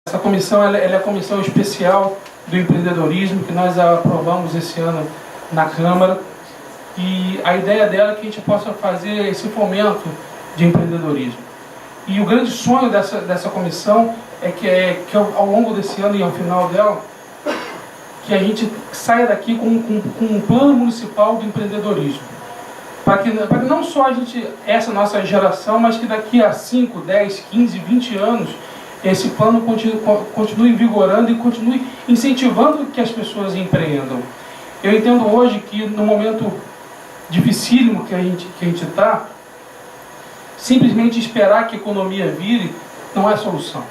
Essa comissão ela é a comissão especial do empreendedorismo que nós aprovamos esse ano na Câmara, e a ideia dela é que a gente possa fazer esse fomento de empreendedorismo. E o grande sonho dessa comissão é que ao longo desse ano e ao final dela, que a gente saia daqui com um plano municipal de empreendedorismo. Para que não só a gente, essa nossa geração, mas que daqui a 5, 10, 15, 20 anos, esse plano continue vigorando e continue incentivando que as pessoas empreendam. Eu entendo hoje que no momento dificílimo que a gente está, simplesmente esperar que a economia vire não é solução.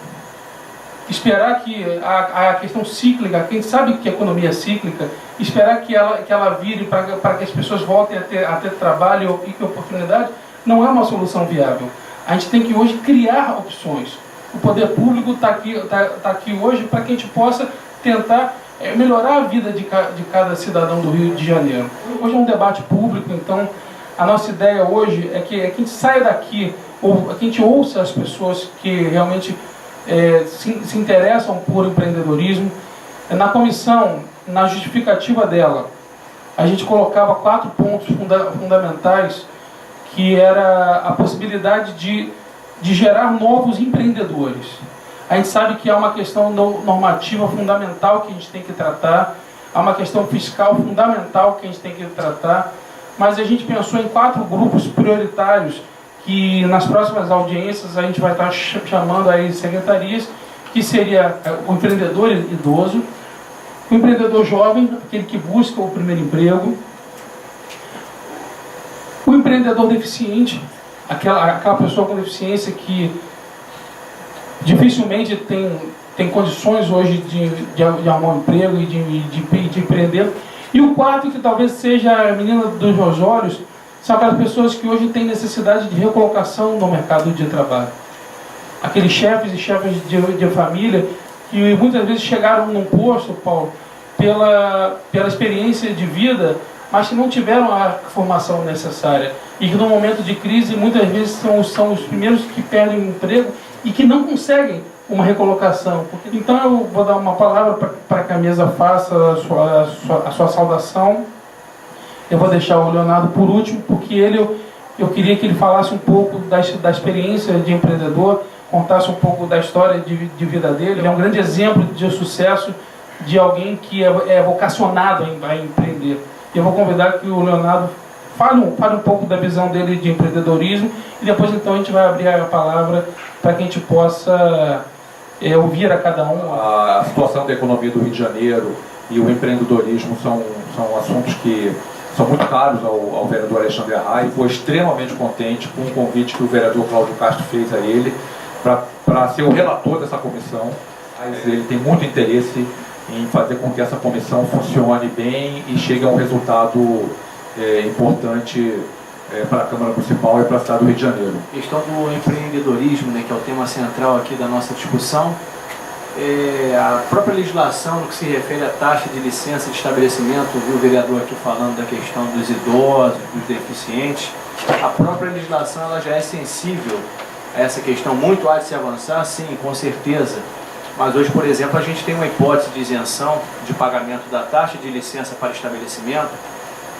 Esperar que a questão cíclica, quem sabe que a economia é cíclica, esperar que ela vire para que as pessoas voltem a ter trabalho e oportunidade, não é uma solução viável. A gente tem que hoje criar opções. O poder público está aqui hoje para que a gente possa tentar melhorar a vida de cada cidadão do Rio de Janeiro. Hoje é um debate público, então a nossa ideia hoje é que a gente saia daqui, ou que a gente ouça as pessoas que realmente se interessam por empreendedorismo. Na comissão, na justificativa dela, a gente colocava 4 pontos fundamentais, que era a possibilidade de gerar novos empreendedores. A gente sabe que há uma questão normativa fundamental que a gente tem que tratar, há uma questão fiscal fundamental que a gente tem que tratar, mas a gente pensou em 4 grupos prioritários que nas próximas audiências a gente vai estar chamando aí secretarias, que seria o empreendedor idoso, o empreendedor jovem, aquele que busca o primeiro emprego, o empreendedor deficiente, aquela pessoa com deficiência que dificilmente tem condições hoje de arrumar um emprego e de empreender. E o quarto, que talvez seja a menina dos meus olhos, são aquelas pessoas que hoje têm necessidade de recolocação no mercado de trabalho. Aqueles chefes e chefes de família que muitas vezes chegaram num posto, Paulo, pela experiência de vida, mas que não tiveram a formação necessária. E que no momento de crise, muitas vezes são os primeiros que perdem o emprego e que não conseguem uma recolocação. Então eu vou dar uma palavra para que a mesa faça a sua saudação. Eu vou deixar o Leonardo por último, porque eu queria que ele falasse um pouco da experiência de empreendedor, contasse um pouco da história de vida dele. Ele é um grande exemplo de sucesso de alguém que é vocacionado a empreender. Eu vou convidar que o Leonardo fale um pouco da visão dele de empreendedorismo, e depois então a gente vai abrir a palavra para que a gente possa ouvir a cada um. A situação da economia do Rio de Janeiro e o empreendedorismo são assuntos que são muito caros ao vereador Alexandre Arraes, e foi extremamente contente com o convite que o vereador Cláudio Castro fez a ele para ser o relator dessa comissão. Mas ele tem muito interesse em fazer com que essa comissão funcione bem e chegue a um resultado importante para a Câmara Municipal e para a cidade do Rio de Janeiro. A questão do empreendedorismo, né, que é o tema central aqui da nossa discussão, a própria legislação no que se refere à taxa de licença de estabelecimento, viu o vereador aqui falando da questão dos idosos, dos deficientes, a própria legislação ela já é sensível a essa questão. Muito há de se avançar, sim, com certeza, mas hoje, por exemplo, a gente tem uma hipótese de isenção de pagamento da taxa de licença para estabelecimento,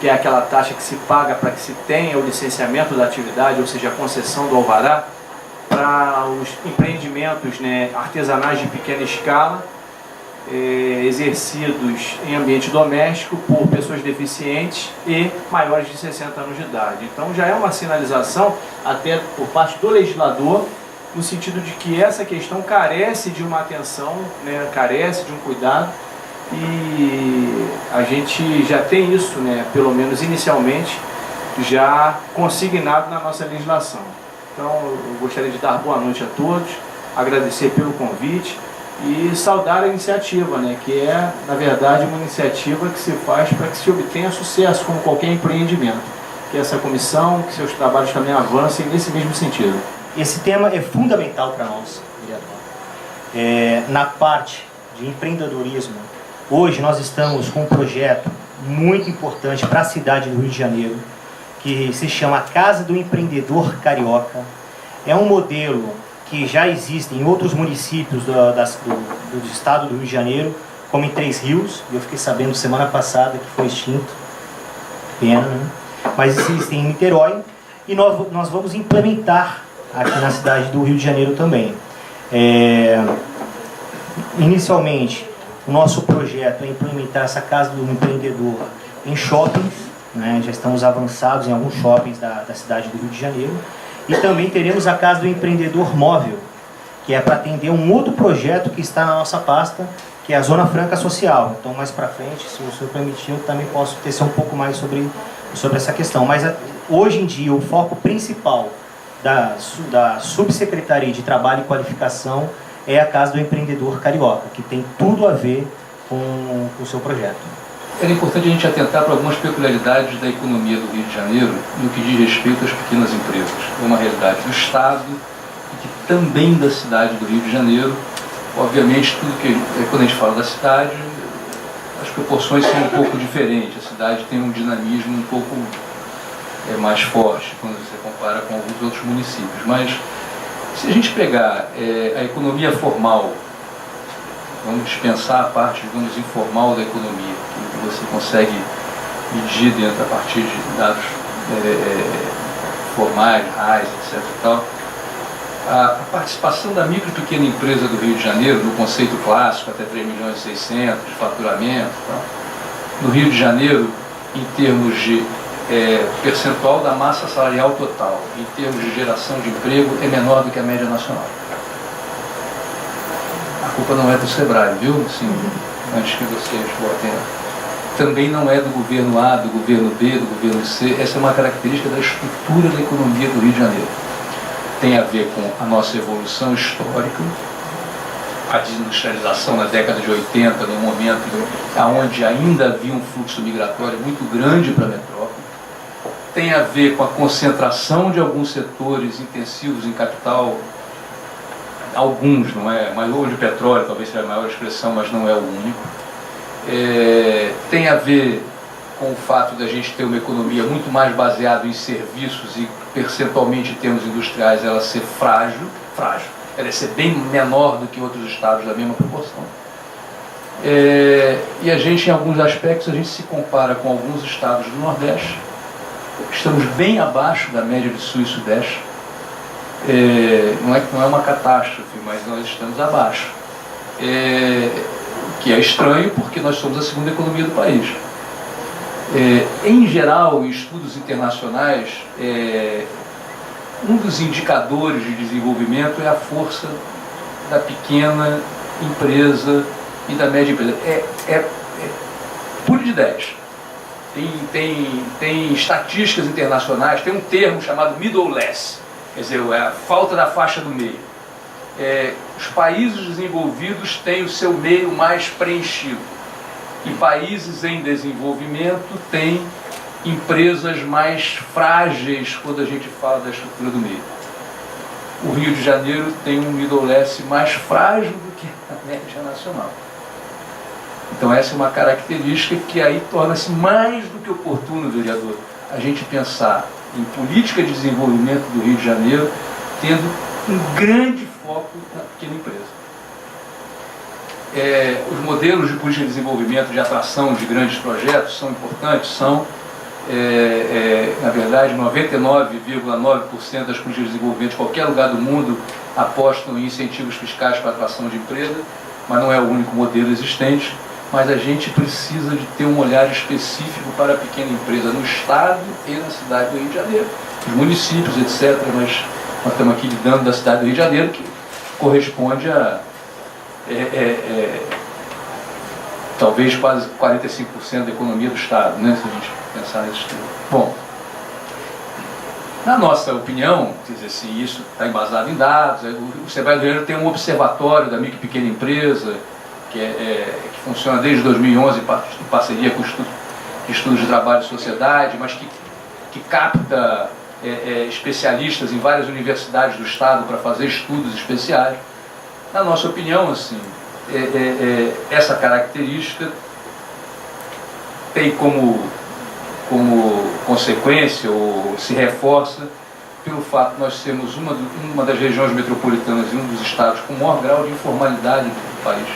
que é aquela taxa que se paga para que se tenha o licenciamento da atividade, ou seja, a concessão do alvará, para os empreendimentos, né, artesanais de pequena escala, exercidos em ambiente doméstico por pessoas deficientes e maiores de 60 anos de idade. Então já é uma sinalização, até por parte do legislador, no sentido de que essa questão carece de uma atenção, né, carece de um cuidado, e a gente já tem isso, né, pelo menos inicialmente, já consignado na nossa legislação. Então eu gostaria de dar boa noite a todos, agradecer pelo convite e saudar a iniciativa, né, que é, na verdade, uma iniciativa que se faz para que se obtenha sucesso, como qualquer empreendimento. Que essa comissão, que seus trabalhos também avancem nesse mesmo sentido. Esse tema é fundamental para nós, vereador. Na parte de empreendedorismo, hoje nós estamos com um projeto muito importante para a cidade do Rio de Janeiro, que se chama Casa do Empreendedor Carioca. É um modelo que já existem em outros municípios do estado do Rio de Janeiro, como em Três Rios, eu fiquei sabendo semana passada que foi extinto, pena, né? Mas existem em Niterói, e nós vamos implementar aqui na cidade do Rio de Janeiro também. Inicialmente, o nosso projeto é implementar essa Casa do Empreendedor em shoppings, né? Já estamos avançados em alguns shoppings da cidade do Rio de Janeiro, e também teremos a Casa do Empreendedor Móvel, que é para atender um outro projeto que está na nossa pasta, que é a Zona Franca Social. Então, mais para frente, se o senhor permitir, eu também posso tecer um pouco mais sobre essa questão. Mas, hoje em dia, o foco principal da Subsecretaria de Trabalho e Qualificação é a Casa do Empreendedor Carioca, que tem tudo a ver com o seu projeto. Era importante a gente atentar para algumas peculiaridades da economia do Rio de Janeiro no que diz respeito às pequenas empresas. É uma realidade do Estado e que também da cidade do Rio de Janeiro. Obviamente, quando a gente fala da cidade, as proporções são um pouco diferentes. A cidade tem um dinamismo um pouco mais forte quando você compara com alguns outros municípios. Mas, se a gente pegar a economia formal, vamos dispensar a parte, digamos, informal da economia, que você consegue medir dentro a partir de dados formais, RAIs, etc. e tal, a participação da micro e pequena empresa do Rio de Janeiro, no conceito clássico, até 3,6 milhões de faturamento, tal, no Rio de Janeiro, em termos de percentual da massa salarial total, em termos de geração de emprego, é menor do que a média nacional. A culpa não é do Sebrae, viu? Sim, antes que vocês botem. Também não é do governo A, do governo B, do governo C. Essa é uma característica da estrutura da economia do Rio de Janeiro. Tem a ver com a nossa evolução histórica, a desindustrialização na década de 80, no momento onde ainda havia um fluxo migratório muito grande para a metrópole. Tem a ver com a concentração de alguns setores intensivos em capital, alguns, não é? Mas o de petróleo talvez seja a maior expressão, mas não é o único. Tem a ver com o fato de a gente ter uma economia muito mais baseada em serviços e percentualmente em termos industriais ela ser frágil, ela ser bem menor do que outros estados da mesma proporção. E a gente, em alguns aspectos, a gente se compara com alguns estados do Nordeste, estamos bem abaixo da média do Sul e Sudeste. Não é uma catástrofe, mas nós estamos abaixo. Que é estranho porque nós somos a segunda economia do país. Em geral, em estudos internacionais, um dos indicadores de desenvolvimento é a força da pequena empresa e da média empresa. Puro de 10. Tem estatísticas internacionais, tem um termo chamado middle less, quer dizer, a falta da faixa do meio. Os países desenvolvidos têm o seu meio mais preenchido e países em desenvolvimento têm empresas mais frágeis quando a gente fala da estrutura do meio. O Rio de Janeiro tem um middle less mais frágil do que a média nacional. Então essa é uma característica que aí torna-se mais do que oportuno, vereador, a gente pensar em política de desenvolvimento do Rio de Janeiro tendo um grande foco na pequena empresa. Os modelos de política de desenvolvimento, de atração de grandes projetos são importantes, na verdade, 99,9% das políticas de desenvolvimento de qualquer lugar do mundo apostam em incentivos fiscais para a atração de empresa, mas não é o único modelo existente. Mas a gente precisa de ter um olhar específico para a pequena empresa no Estado e na cidade do Rio de Janeiro. Os municípios, etc. Mas nós estamos aqui lidando da cidade do Rio de Janeiro, que corresponde a talvez quase 45% da economia do Estado, né, se a gente pensar nesse estudo. Bom, na nossa opinião, quer dizer, se isso está embasado em dados, o Sebrae do Rio de Janeiro tem um observatório da micro e pequena empresa, que funciona desde 2011 em parceria com o Estudos de Trabalho e Sociedade, mas que capta especialistas em várias universidades do Estado para fazer estudos especiais. Na nossa opinião, assim, essa característica tem como consequência, ou se reforça, pelo fato de nós sermos uma das regiões metropolitanas e um dos estados com o maior grau de informalidade do país.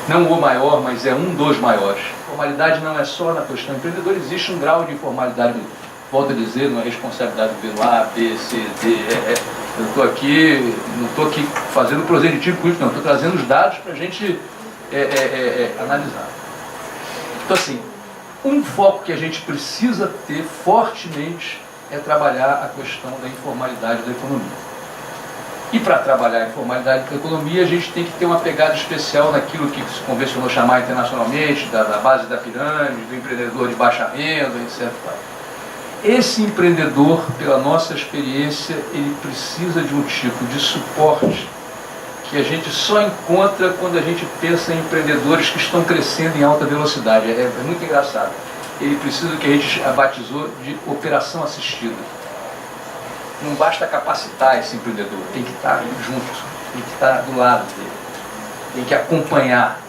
Não o maior, mas é um dos maiores. Informalidade não é só na questão empreendedora, existe um grau de informalidade. Volto a dizer, não é responsabilidade do governo A, B, C, D, E. Eu não estou aqui fazendo proselitivo com isso, não. Estou trazendo os dados para a gente analisar. Então, assim, um foco que a gente precisa ter fortemente é trabalhar a questão da informalidade da economia. E para trabalhar a informalidade da economia, a gente tem que ter uma pegada especial naquilo que se convencionou chamar internacionalmente, da base da pirâmide, do empreendedor de baixa renda, etc. Esse empreendedor, pela nossa experiência, ele precisa de um tipo de suporte que a gente só encontra quando a gente pensa em empreendedores que estão crescendo em alta velocidade. É muito engraçado. Ele precisa do que a gente batizou de operação assistida. Não basta capacitar esse empreendedor, tem que estar junto, tem que estar do lado dele, tem que acompanhar.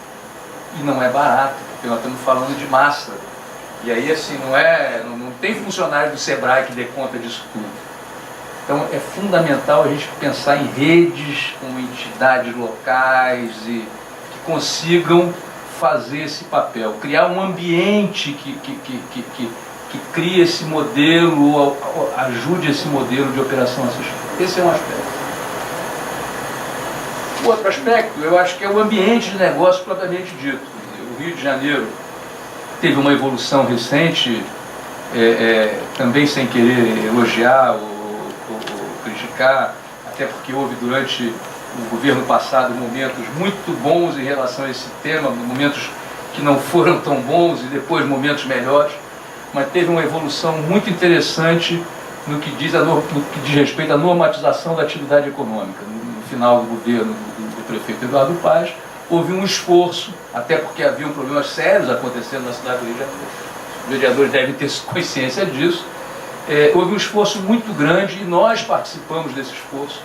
E não é barato, porque nós estamos falando de massa. E aí, assim, não tem funcionário do Sebrae que dê conta disso tudo. Então, é fundamental a gente pensar em redes com entidades locais e que consigam fazer esse papel, criar um ambiente que crie esse modelo, ou ajude esse modelo de operação assistida. Esse é um aspecto. O outro aspecto, eu acho que é o ambiente de negócio propriamente dito. O Rio de Janeiro teve uma evolução recente, também sem querer elogiar ou criticar, até porque houve durante o governo passado momentos muito bons em relação a esse tema, momentos que não foram tão bons e depois momentos melhores, mas teve uma evolução muito interessante no que diz respeito à normatização da atividade econômica. No final do governo do prefeito Eduardo Paes, houve um esforço, até porque haviam problemas sérios acontecendo na cidade do Rio de Janeiro, os vereadores devem ter consciência disso. Houve um esforço muito grande e nós participamos desse esforço,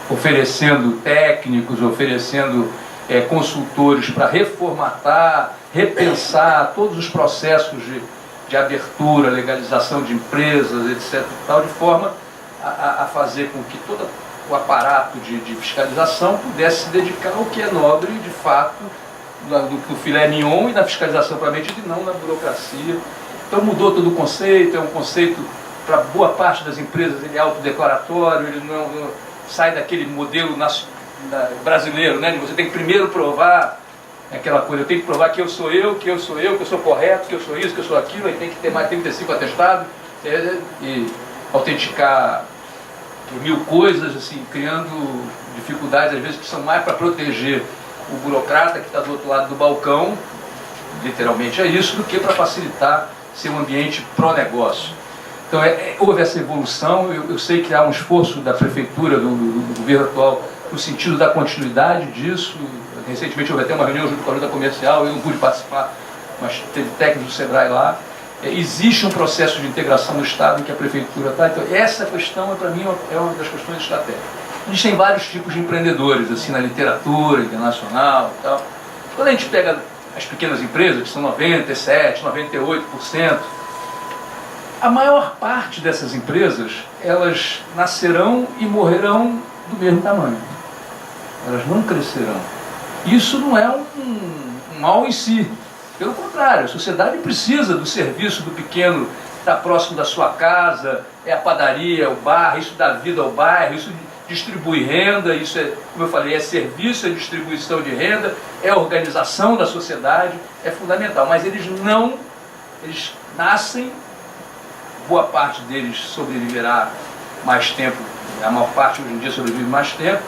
oferecendo técnicos, oferecendo consultores para reformatar, repensar todos os processos de abertura, legalização de empresas, etc. Tal, de forma a fazer com que todo o aparato de fiscalização pudesse se dedicar ao que é nobre, de fato, do filé mignon e na fiscalização propriamente dita, e não na burocracia. Então mudou todo o conceito, é um conceito, para boa parte das empresas, ele é autodeclaratório, ele não sai daquele modelo brasileiro, né? De você tem que primeiro provar aquela coisa, eu tenho que provar que eu sou eu, que eu sou correto, que eu sou isso, que eu sou aquilo, aí tem que ter mais, tem que ter 5 atestados, e autenticar por 1000 coisas, assim, criando dificuldades, às vezes, que são mais para proteger o burocrata que está do outro lado do balcão, literalmente é isso, do que para facilitar ser um ambiente pró-negócio. Então, houve essa evolução, eu sei que há um esforço da prefeitura, do governo atual, no sentido da continuidade disso. Recentemente houve até uma reunião junto com a Junta Comercial, eu não pude participar, mas teve técnicos do Sebrae lá. Existe um processo de integração no Estado em que a prefeitura está. Então, essa questão, para mim, é uma das questões estratégicas. Existem vários tipos de empreendedores, assim, na literatura internacional e tal. Quando a gente pega as pequenas empresas, que são 97%, 98%, a maior parte dessas empresas, elas nascerão e morrerão do mesmo tamanho. Elas não crescerão. Isso não é um mal em si. Pelo contrário, a sociedade precisa do serviço do pequeno, que está próximo da sua casa, é a padaria, é o bar, isso dá vida ao bairro, isso distribui renda, isso é, como eu falei, é serviço, é distribuição de renda, é organização da sociedade, é fundamental. Mas eles nascem, boa parte deles sobreviverá mais tempo, a maior parte hoje em dia sobrevive mais tempo,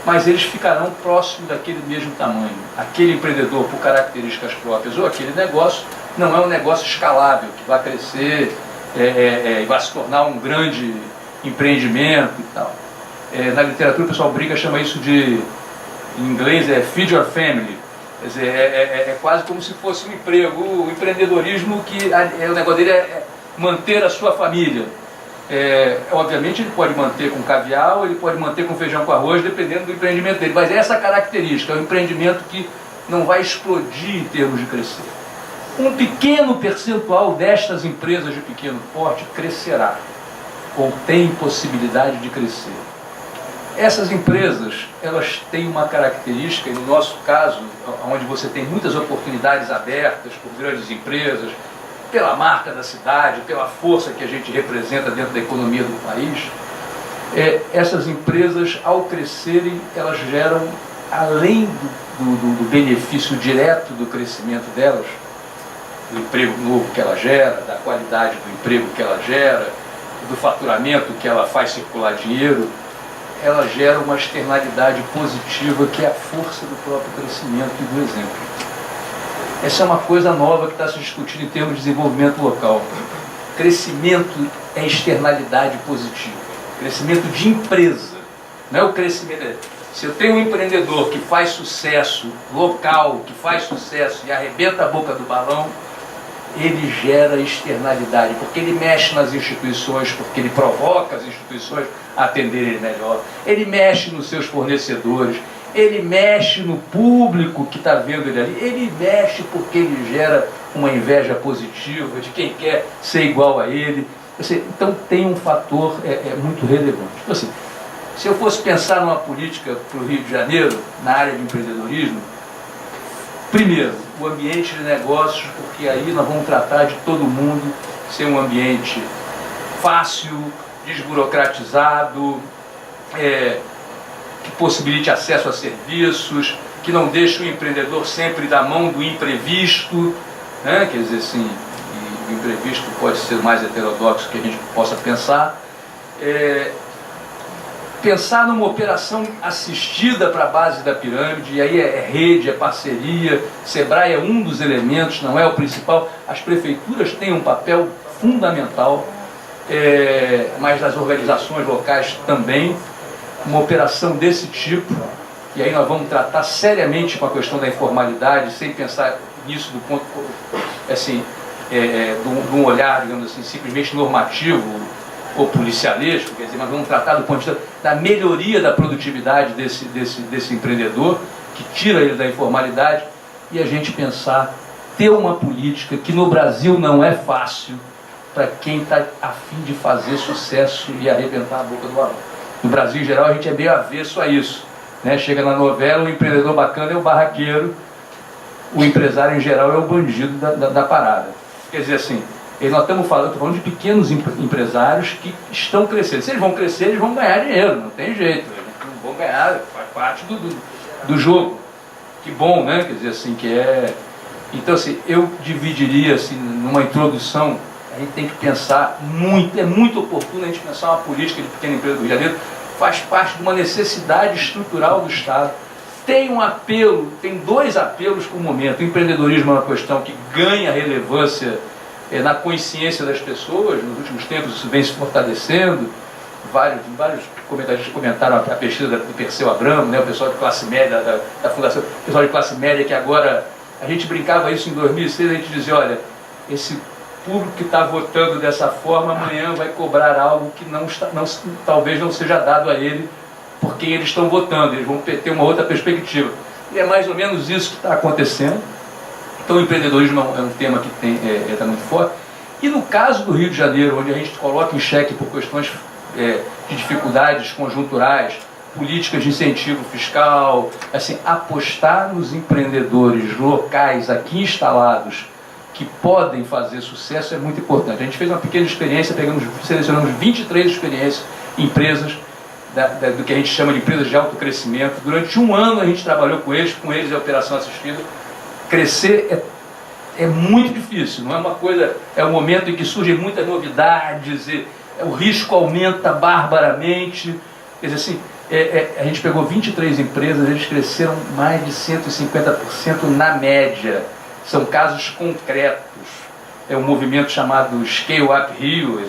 mas eles ficarão próximos daquele mesmo tamanho. Aquele empreendedor, por características próprias, ou aquele negócio, não é um negócio escalável, que vai crescer e vai se tornar um grande empreendimento e tal. Na literatura o pessoal chama isso de, em inglês, feed your family. Quer dizer, é quase como se fosse um emprego, o empreendedorismo, que o negócio dele é manter a sua família. Obviamente ele pode manter com caviar, ou ele pode manter com feijão com arroz, dependendo do empreendimento dele, mas essa característica, é um empreendimento que não vai explodir em termos de crescer. Um pequeno percentual destas empresas de pequeno porte crescerá. ou têm possibilidade de crescer. Essas empresas, elas têm uma característica, e no nosso caso, onde você tem muitas oportunidades abertas por grandes empresas, pela marca da cidade, pela força que a gente representa dentro da economia do país, essas empresas, ao crescerem, elas geram, além do benefício direto do crescimento delas, do emprego novo que ela gera, da qualidade do emprego que ela gera, do faturamento que ela faz circular dinheiro, ela gera uma externalidade positiva que é a força do próprio crescimento e do exemplo. Essa é uma coisa nova que está se discutindo em termos de desenvolvimento local. Crescimento é externalidade positiva. Crescimento de empresa. Não é o crescimento. Se eu tenho um empreendedor que faz sucesso local, que faz sucesso e arrebenta a boca do balão, ele gera externalidade, porque ele mexe nas instituições, porque ele provoca as instituições a atenderem ele melhor, ele mexe nos seus fornecedores, ele mexe no público que está vendo ele ali, ele mexe porque ele gera uma inveja positiva de quem quer ser igual a ele. Então tem um fator muito relevante. Então, assim, se eu fosse pensar numa política para o Rio de Janeiro, na área de empreendedorismo, primeiro, o ambiente de negócios, porque aí nós vamos tratar de todo mundo ser um ambiente fácil, desburocratizado, que possibilite acesso a serviços, que não deixe o empreendedor sempre da mão do imprevisto, né? Quer dizer assim, o imprevisto pode ser o mais heterodoxo que a gente possa pensar. Pensar numa operação assistida para a base da pirâmide, e aí é rede, é parceria, Sebrae é um dos elementos, não é o principal. As prefeituras têm um papel fundamental, mas as organizações locais também. Uma operação desse tipo, e aí nós vamos tratar seriamente com a questão da informalidade, sem pensar nisso do ponto, assim, de um olhar, digamos assim, simplesmente normativo ou policialesco, quer dizer, nós vamos tratar do ponto de vista da melhoria da produtividade desse empreendedor, que tira ele da informalidade, e a gente pensar, ter uma política que no Brasil não é fácil para quem está a fim de fazer sucesso e arrebentar a boca do balão. No Brasil, em geral, a gente é meio avesso a isso, né? Chega na novela, o empreendedor bacana é o barraqueiro, o empresário, em geral, é o bandido da parada. Quer dizer assim, nós estamos falando de pequenos empresários que estão crescendo. Se eles vão crescer, eles vão ganhar dinheiro, não tem jeito. Eles não vão ganhar, faz parte do jogo. Que bom, né? Quer dizer assim, Então, assim, eu dividiria, assim, numa introdução, a gente tem que pensar muito, é muito oportuno a gente pensar uma política de pequena empresa do Rio de Janeiro, faz parte de uma necessidade estrutural do Estado. Tem um apelo, tem dois apelos por momento. O empreendedorismo é uma questão que ganha relevância na consciência das pessoas, nos últimos tempos isso vem se fortalecendo. Vários comentaristas comentaram a pesquisa do Perseu Abramo, né, o pessoal de classe média, da Fundação, o pessoal de classe média, que agora, a gente brincava isso em 2006, a gente dizia, olha, esse público que está votando dessa forma, amanhã vai cobrar algo que talvez não seja dado a ele por quem eles estão votando, eles vão ter uma outra perspectiva. E é mais ou menos isso que está acontecendo. Então o empreendedorismo é um tema que está muito forte. E no caso do Rio de Janeiro, onde a gente coloca em xeque por questões de dificuldades conjunturais, políticas de incentivo fiscal, assim, apostar nos empreendedores locais aqui instalados que podem fazer sucesso é muito importante. A gente fez uma pequena experiência, selecionamos 23 experiências, empresas, do que a gente chama de empresas de alto crescimento. Durante um ano a gente trabalhou com eles a operação assistida. Crescer é muito difícil, não é uma coisa, é um momento em que surgem muitas novidades, e o risco aumenta barbaramente. Quer dizer assim, a gente pegou 23 empresas, eles cresceram mais de 150% na média. São casos concretos. É um movimento chamado Scale Up Rio,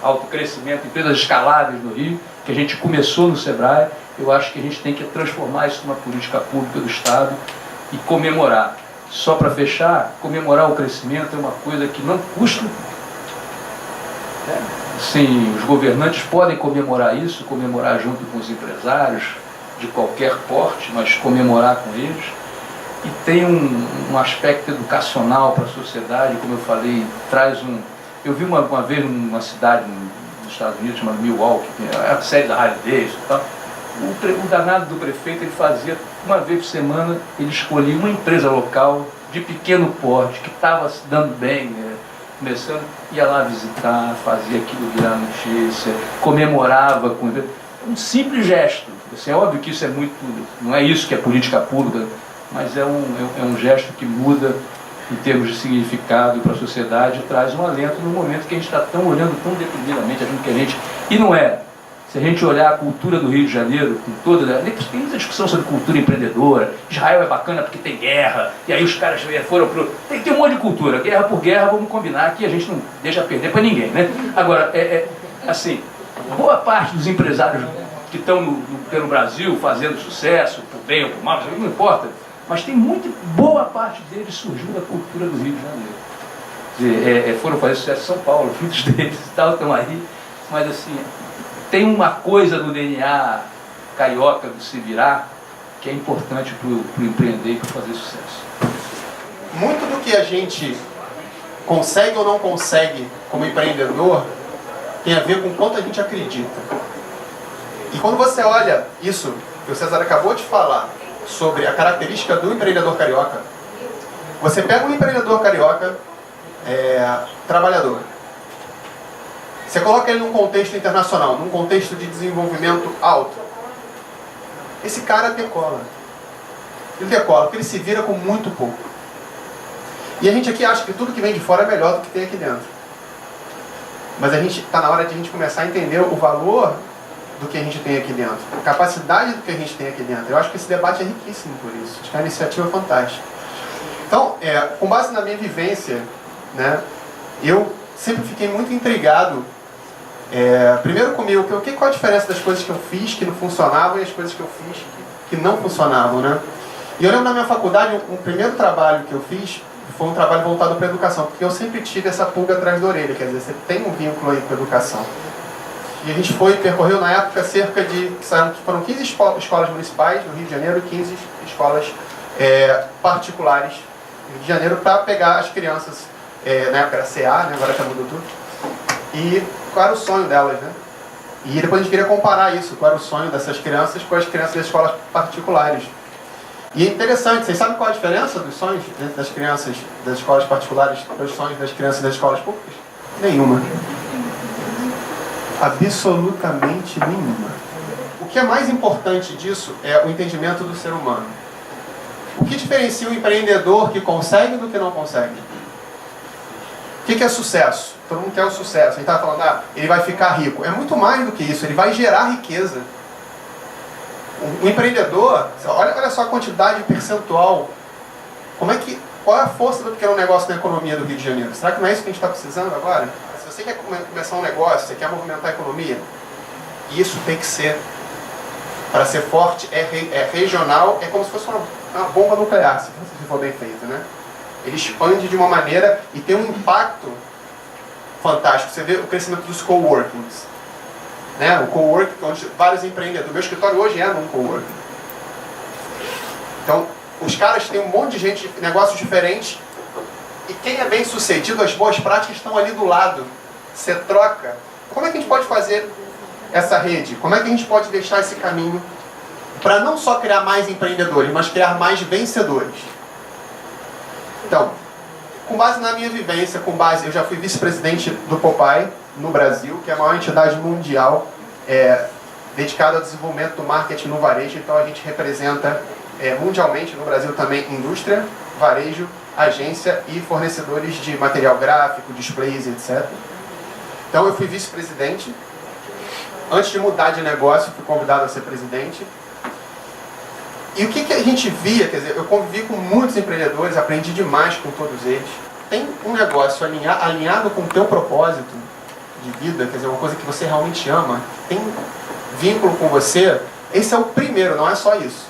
alto crescimento, empresas escaláveis no Rio, que a gente começou no Sebrae. Eu acho que a gente tem que transformar isso numa política pública do Estado e comemorar. Só para fechar, comemorar o crescimento é uma coisa que não custa. Sim, os governantes podem comemorar isso, comemorar junto com os empresários de qualquer porte, mas comemorar com eles. E tem um aspecto educacional para a sociedade, como eu falei, traz um... Eu vi uma vez numa cidade dos Estados Unidos, chamado Milwaukee, que é a série da Harley Davidson e tal. O danado do prefeito, ele fazia, uma vez por semana, ele escolhia uma empresa local de pequeno porte, que estava se dando bem, começando, ia lá visitar, fazia aquilo virar notícia, comemorava com um simples gesto. Assim, é óbvio que isso é muito, não é isso que é política pública, mas é um gesto que muda em termos de significado para a sociedade, traz um alento no momento que a gente está olhando tão deprimidamente, achando que a gente... E não é. Se a gente olhar a cultura do Rio de Janeiro, com toda... Tem muita discussão sobre cultura empreendedora. Israel é bacana porque tem guerra, e aí os caras foram pro... Tem um monte de cultura. Guerra por guerra, vamos combinar que a gente não deixa perder para ninguém, né? Agora, assim, boa parte dos empresários que estão pelo Brasil fazendo sucesso, por bem ou por mal, não importa, mas tem boa parte deles surgiu da cultura do Rio de Janeiro. Foram fazer sucesso em São Paulo, muitos deles e tal, estão aí, mas assim, tem uma coisa no DNA carioca do se virar que é importante para o empreender e para fazer sucesso. Muito do que a gente consegue ou não consegue como empreendedor tem a ver com quanto a gente acredita. E quando você olha isso que o César acabou de falar sobre a característica do empreendedor carioca, você pega um empreendedor carioca trabalhador, você coloca ele num contexto internacional, num contexto de desenvolvimento alto, esse cara decola. Ele decola, porque ele se vira com muito pouco. E a gente aqui acha que tudo que vem de fora é melhor do que tem aqui dentro. Mas a gente está na hora de a gente começar a entender o valor do que a gente tem aqui dentro, a capacidade do que a gente tem aqui dentro. Eu acho que esse debate é riquíssimo por isso. Acho que a iniciativa é fantástica. Então, com base na minha vivência, né, eu sempre fiquei muito intrigado, primeiro comigo, qual a diferença das coisas que eu fiz que não funcionavam e as coisas que eu fiz que não funcionavam, né? E eu lembro na minha faculdade, o primeiro trabalho que eu fiz foi um trabalho voltado para a educação, porque eu sempre tive essa pulga atrás da orelha, quer dizer, você tem um vínculo aí com a educação. E a gente percorreu na época foram 15 escolas municipais do Rio de Janeiro e 15 escolas particulares do Rio de Janeiro para pegar as crianças, na época era CA, né, agora já mudou tudo, e qual era o sonho delas, né? E depois a gente queria comparar isso, qual era o sonho dessas crianças com as crianças das escolas particulares. E é interessante, vocês sabem qual a diferença dos sonhos das crianças das escolas particulares dos sonhos das crianças das escolas públicas? Nenhuma. Absolutamente nenhuma. O que é mais importante disso é o entendimento do ser humano. O que diferencia o empreendedor que consegue do que não consegue? O que é sucesso? Todo mundo quer o sucesso. A gente estava falando, ele vai ficar rico. É muito mais do que isso, ele vai gerar riqueza. O empreendedor, olha só a quantidade percentual. Qual é a força do pequeno negócio na economia do Rio de Janeiro? Será que não é isso que a gente está precisando agora? Se você quer começar um negócio, você quer movimentar a economia, isso tem que ser, para ser forte, é regional, é como se fosse uma bomba nuclear, se for bem feito, né? Ele expande de uma maneira e tem um impacto fantástico. Você vê o crescimento dos coworkings, né? O coworking, onde vários empreendedores, meu escritório hoje é num coworking. Então, os caras têm um monte de gente, negócios diferentes, e quem é bem sucedido, as boas práticas estão ali do lado. Você troca. Como é que a gente pode fazer essa rede? Como é que a gente pode deixar esse caminho para não só criar mais empreendedores, mas criar mais vencedores? Então, com base na minha vivência, eu já fui vice-presidente do Popeye no Brasil, que é a maior entidade mundial dedicada ao desenvolvimento do marketing no varejo. Então a gente representa mundialmente no Brasil também indústria, varejo, agência e fornecedores de material gráfico, displays, etc. Então eu fui vice-presidente. Antes de mudar de negócio, fui convidado a ser presidente. E o que a gente via, quer dizer, eu convivi com muitos empreendedores, aprendi demais com todos eles. Tem um negócio alinhado com o teu propósito de vida, quer dizer, uma coisa que você realmente ama, tem vínculo com você, esse é o primeiro, não é só isso.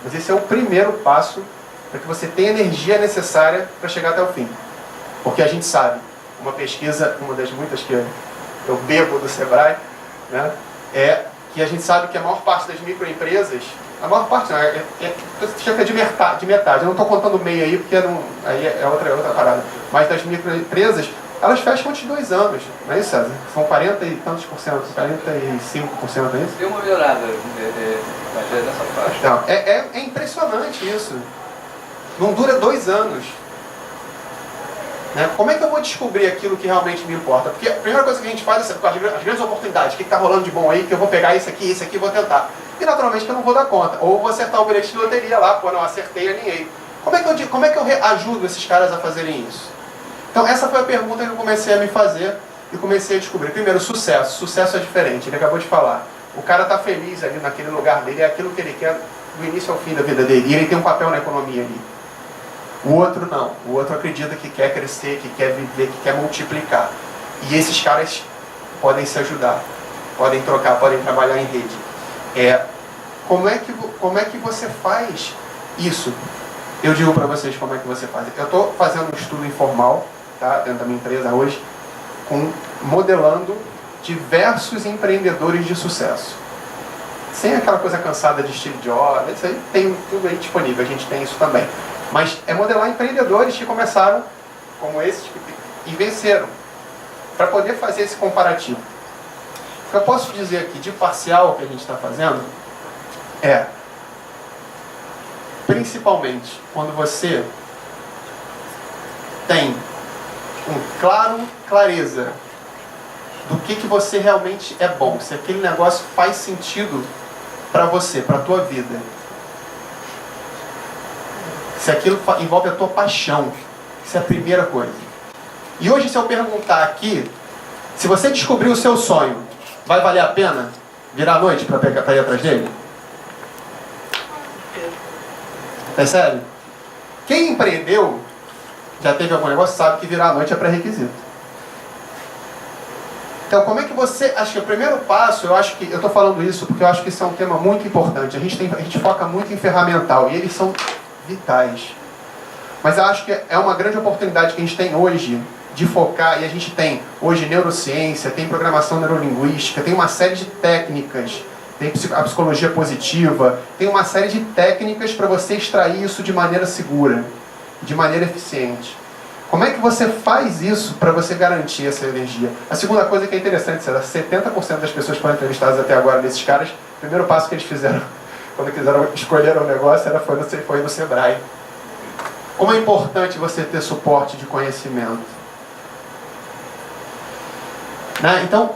Mas esse é o primeiro passo para que você tenha a energia necessária para chegar até o fim. Porque a gente sabe, uma pesquisa, uma das muitas que eu bebo do Sebrae, né, é que a gente sabe que a maior parte das microempresas, a maior parte não, cerca de metade, eu não estou contando meio aí, porque aí é outra parada, mas das microempresas, elas fecham antes de 2 anos, não é isso, César? São 40 e tantos por cento, 45%, é isso? Deu uma melhorada, mas é nessa faixa. Não, é impressionante isso. Não dura 2 anos. Né? Como é que eu vou descobrir aquilo que realmente me importa? Porque a primeira coisa que a gente faz é as grandes oportunidades. O que está rolando de bom aí, que eu vou pegar isso aqui e vou tentar. E naturalmente que eu não vou dar conta. Ou vou acertar o bilhete de loteria lá, pô, não acertei, alinhei. Como é que eu ajudo esses caras a fazerem isso? Então essa foi a pergunta que eu comecei a me fazer e comecei a descobrir. Primeiro, sucesso. Sucesso é diferente, ele acabou de falar. O cara está feliz ali naquele lugar dele, é aquilo que ele quer do início ao fim da vida dele. E ele tem um papel na economia ali. O outro não. O outro acredita que quer crescer, que quer viver, que quer multiplicar. E esses caras podem se ajudar, podem trocar, podem trabalhar em rede. Como é que você faz isso? Eu digo para vocês como é que você faz. Eu estou fazendo um estudo informal, tá, dentro da minha empresa hoje, modelando diversos empreendedores de sucesso. Sem aquela coisa cansada de Steve Jobs, isso aí tem tudo aí disponível, a gente tem isso também. Mas é modelar empreendedores que começaram como esses e venceram, para poder fazer esse comparativo. O que eu posso dizer aqui de parcial que a gente está fazendo principalmente quando você tem clareza do que você realmente é bom, se aquele negócio faz sentido para você, para a tua vida. Se aquilo envolve a tua paixão. Isso é a primeira coisa. E hoje, se eu perguntar aqui, se você descobrir o seu sonho, vai valer a pena virar à noite para ir atrás dele? Percebe? Quem empreendeu, já teve algum negócio, sabe que virar à noite é pré-requisito. Então, como é que você... Acho que o primeiro passo, eu estou falando isso porque eu acho que isso é um tema muito importante. A gente foca muito em ferramental e eles são vitais. Mas eu acho que é uma grande oportunidade que a gente tem hoje de focar, e a gente tem hoje neurociência, tem programação neurolinguística, tem uma série de técnicas, tem a psicologia positiva, tem uma série de técnicas para você extrair isso de maneira segura, de maneira eficiente. Como é que você faz isso para você garantir essa energia? A segunda coisa que é interessante, 70% das pessoas que foram entrevistadas até agora nesses caras, o primeiro passo que eles fizeram quando escolheram o negócio foi no Sebrae. Como é importante você ter suporte de conhecimento. Né? Então,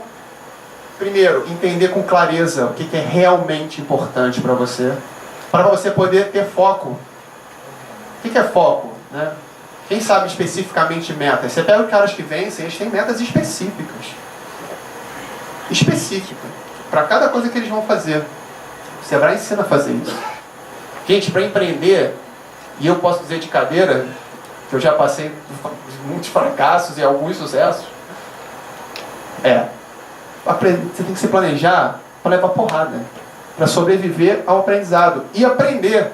primeiro, entender com clareza o que é realmente importante para você poder ter foco. O que é foco? Né? Quem sabe especificamente metas? Você pega os caras que vencem, eles têm metas específicas. Específicas. Para cada coisa que eles vão fazer. O Sebrae ensina a fazer isso. Gente, para empreender, e eu posso dizer de cadeira, que eu já passei muitos fracassos e alguns sucessos, você tem que se planejar para levar porrada, para sobreviver ao aprendizado e aprender.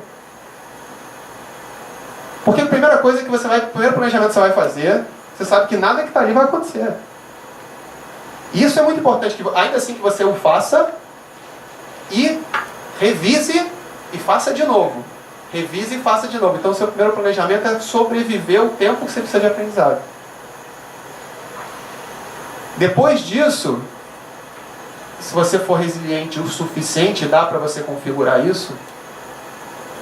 Porque a primeira coisa que o primeiro planejamento que você vai fazer, você sabe que nada que está ali vai acontecer. E isso é muito importante, que ainda assim que você o faça, e revise e faça de novo. Revise e faça de novo. Então o seu primeiro planejamento é sobreviver o tempo que você precisa de aprendizado. Depois disso, se você for resiliente o suficiente, dá para você configurar isso.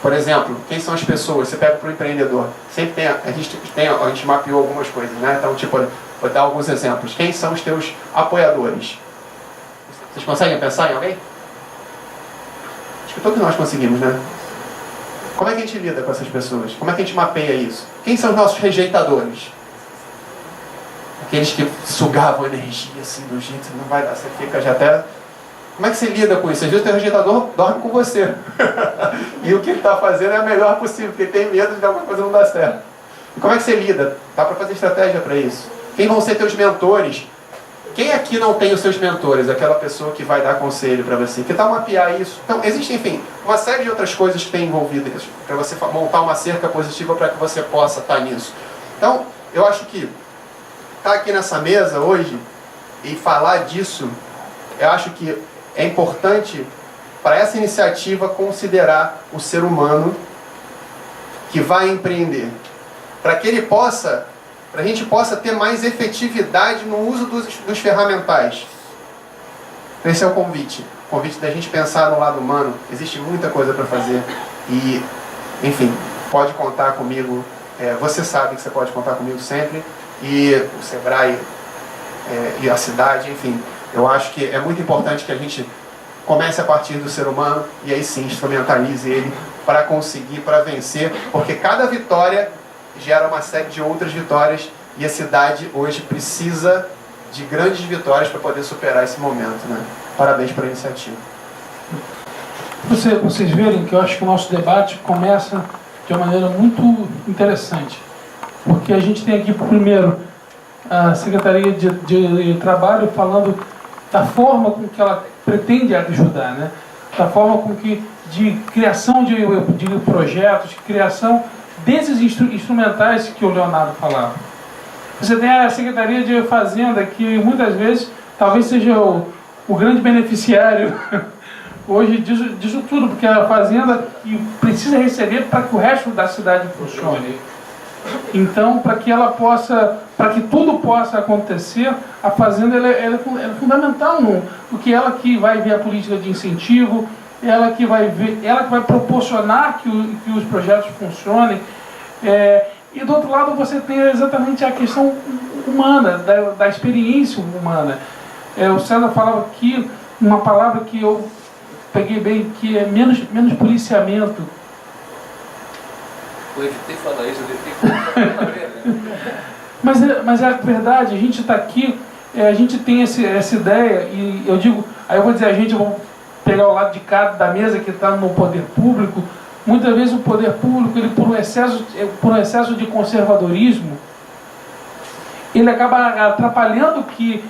Por exemplo, quem são as pessoas? Você pega para o empreendedor. Sempre tem, a gente mapeou algumas coisas, né? Então, vou dar alguns exemplos. Quem são os teus apoiadores? Vocês conseguem pensar em alguém? Acho que todos nós conseguimos, né? Como é que a gente lida com essas pessoas? Como é que a gente mapeia isso? Quem são os nossos rejeitadores? Aqueles que sugavam energia assim do jeito que não vai dar, você fica já até... Como é que você lida com isso? Às vezes o teu rejeitador dorme com você. E o que ele está fazendo é o melhor possível, porque ele tem medo de alguma coisa não dar certo. E como é que você lida? Dá para fazer estratégia para isso. Quem vão ser teus mentores? Quem aqui não tem os seus mentores? Aquela pessoa que vai dar conselho para você. Que tal mapear isso? Então, existe, enfim, uma série de outras coisas que tem envolvidas para você montar uma cerca positiva para que você possa estar nisso. Então, eu acho que estar aqui nessa mesa hoje e falar disso, eu acho que é importante para essa iniciativa considerar o ser humano que vai empreender. Para que ele possa para a gente possa ter mais efetividade no uso dos ferramentais. Esse é o convite da gente pensar no lado humano. Existe muita coisa para fazer e, enfim, pode contar comigo. Você sabe que você pode contar comigo sempre, e o Sebrae e a cidade, enfim. Eu acho que é muito importante que a gente comece a partir do ser humano e aí sim instrumentalize ele para conseguir, para vencer, porque cada vitória gera uma série de outras vitórias e a cidade hoje precisa de grandes vitórias para poder superar esse momento, né? Parabéns pela iniciativa. Vocês verem que eu acho que o nosso debate começa de uma maneira muito interessante, porque a gente tem aqui primeiro a Secretaria de Trabalho falando da forma com que ela pretende ajudar, né? Da forma com que de criação de projetos, de criação desses instrumentais que o Leonardo falava. Você tem a Secretaria de Fazenda, que muitas vezes talvez seja o grande beneficiário hoje disso tudo, porque a Fazenda precisa receber para que o resto da cidade funcione. Então, para que tudo possa acontecer, a Fazenda ela é fundamental, porque ela que vai ver a política de incentivo, ela que vai proporcionar que os projetos funcionem. E do outro lado você tem exatamente a questão humana, da experiência humana. O César falava aqui uma palavra que eu peguei bem, que é menos policiamento. Eu evitei falar isso, eu evitei falar. Mas é verdade, a gente está aqui, a gente tem essa ideia, e eu digo, aí eu vou dizer, eu vou pegar o lado de cá da mesa que está no poder público. Muitas vezes o poder público, ele por um excesso de conservadorismo, ele acaba atrapalhando que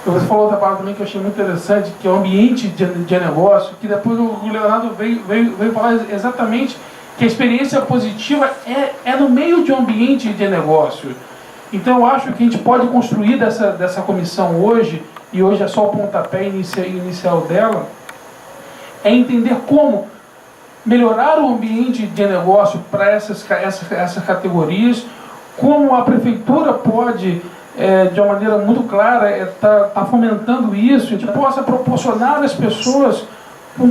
você falou outra palavra também que eu achei muito interessante, que é o ambiente de negócio, que depois o Leonardo veio falar exatamente que a experiência positiva é no meio de um ambiente de negócio. Então eu acho que a gente pode construir dessa comissão hoje, e hoje é só o pontapé inicial dela, é entender como melhorar o ambiente de negócio para essas categorias, como a prefeitura pode, de uma maneira muito clara, tá fomentando isso, a gente possa proporcionar às pessoas com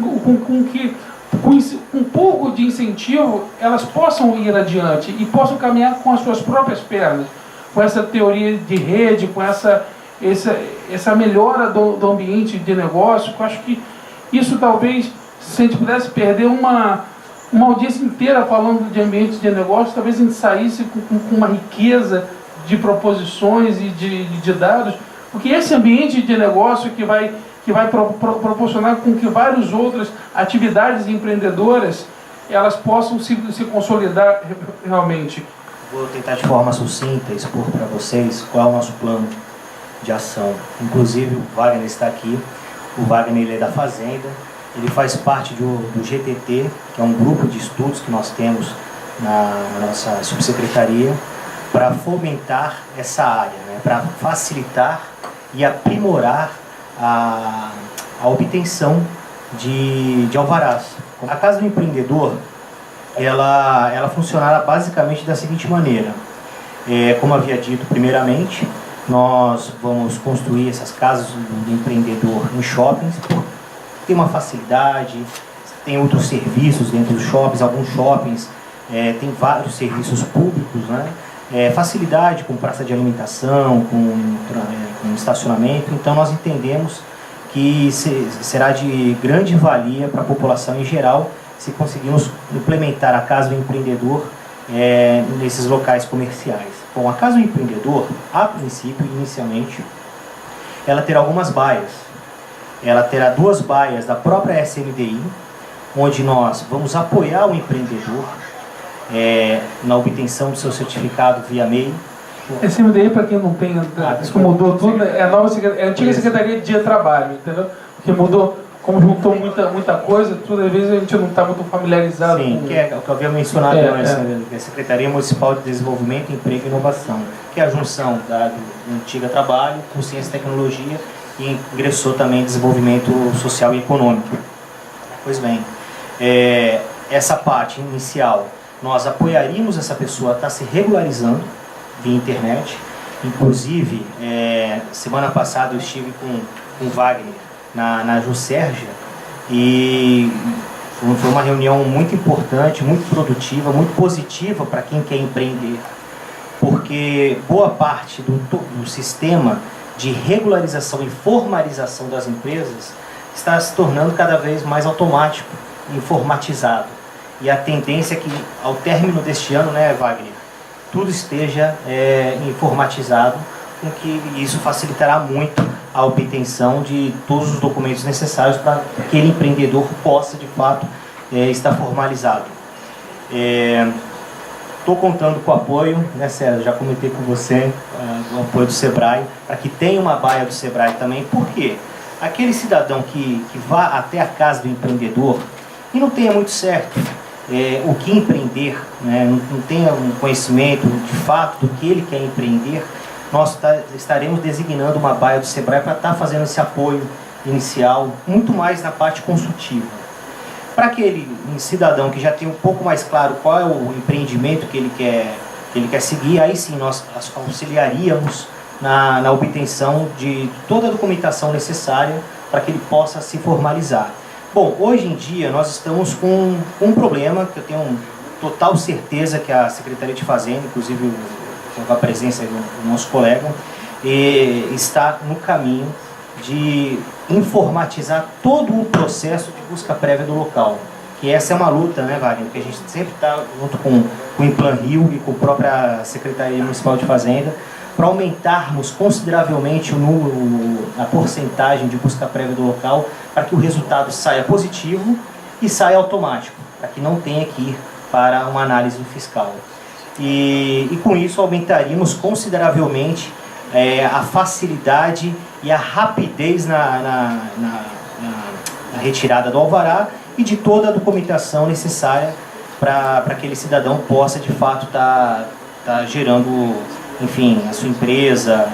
um pouco de incentivo, elas possam ir adiante e possam caminhar com as suas próprias pernas, com essa teoria de rede, com essa melhora do ambiente de negócio. Eu acho que isso talvez, se a gente pudesse perder uma audiência inteira falando de ambiente de negócio, talvez a gente saísse com uma riqueza de proposições e de dados, porque esse ambiente de negócio que vai proporcionar com que várias outras atividades empreendedoras elas possam se consolidar realmente. Vou tentar de forma sucinta expor para vocês qual é o nosso plano de ação. Inclusive o Wagner está aqui. O Wagner ele é da Fazenda, ele faz parte do GTT, que é um grupo de estudos que nós temos na nossa subsecretaria, para fomentar essa área, né? Para facilitar e aprimorar a obtenção de alvarás. A Casa do Empreendedor, ela funcionará basicamente da seguinte maneira. Como havia dito primeiramente, nós vamos construir essas casas do empreendedor em shoppings. Tem uma facilidade, tem outros serviços dentro dos shoppings. Alguns shoppings tem vários serviços públicos, né? Facilidade com praça de alimentação, com estacionamento. Então nós entendemos que será de grande valia para a população em geral se conseguirmos implementar a Casa do Empreendedor nesses locais comerciais. Bom, a Casa do Empreendedor, a princípio, inicialmente, ela terá algumas baias. Ela terá 2 baias da própria SMDI, onde nós vamos apoiar o empreendedor na obtenção do seu certificado via MEI. SMDI, para quem não tem, isso mudou tudo, é a antiga Secretaria de Trabalho, entendeu? Porque mudou, como juntou muita coisa, tudo, às vezes a gente não está muito familiarizado. Sim, que é o que eu havia mencionado antes, né? A Secretaria Municipal de Desenvolvimento, Emprego e Inovação, que é a junção da antiga Trabalho com Ciência e Tecnologia, e ingressou também em Desenvolvimento Social e Econômico. Pois bem, essa parte inicial nós apoiaríamos essa pessoa a estar se regularizando via internet. Inclusive, semana passada eu estive com o Wagner na Juscerja e foi uma reunião muito importante, muito produtiva, muito positiva para quem quer empreender, porque boa parte do sistema de regularização e formalização das empresas está se tornando cada vez mais automático, informatizado. E a tendência é que, ao término deste ano, né, Wagner, tudo esteja informatizado, com que isso facilitará muito a obtenção de todos os documentos necessários para que aquele empreendedor possa, de fato, estar formalizado. Estou contando com o apoio, né, César? Já comentei com você o apoio do Sebrae, para que tenha uma baia do Sebrae também. Por quê? Aquele cidadão que vá até a casa do empreendedor e não tenha muito certo o que empreender, né, não tenha um conhecimento de fato do que ele quer empreender, nós estaremos designando uma baia do Sebrae para estar fazendo esse apoio inicial, muito mais na parte consultiva. Para aquele cidadão que já tem um pouco mais claro qual é o empreendimento que ele quer seguir, aí sim nós auxiliaríamos na obtenção de toda a documentação necessária para que ele possa se formalizar. Bom, hoje em dia nós estamos com um problema que eu tenho total certeza que a Secretaria de Fazenda, inclusive com a presença do nosso colega, está no caminho de informatizar todo o processo de busca prévia do local. Que essa é uma luta, né, Wagner, que a gente sempre está junto com o Implan Rio e com a própria Secretaria Municipal de Fazenda, para aumentarmos consideravelmente a porcentagem de busca prévia do local, para que o resultado saia positivo e saia automático, para que não tenha que ir para uma análise fiscal. E com isso aumentaríamos consideravelmente a facilidade e a rapidez na retirada do alvará e de toda a documentação necessária para aquele cidadão possa de fato estar gerando, enfim, a sua empresa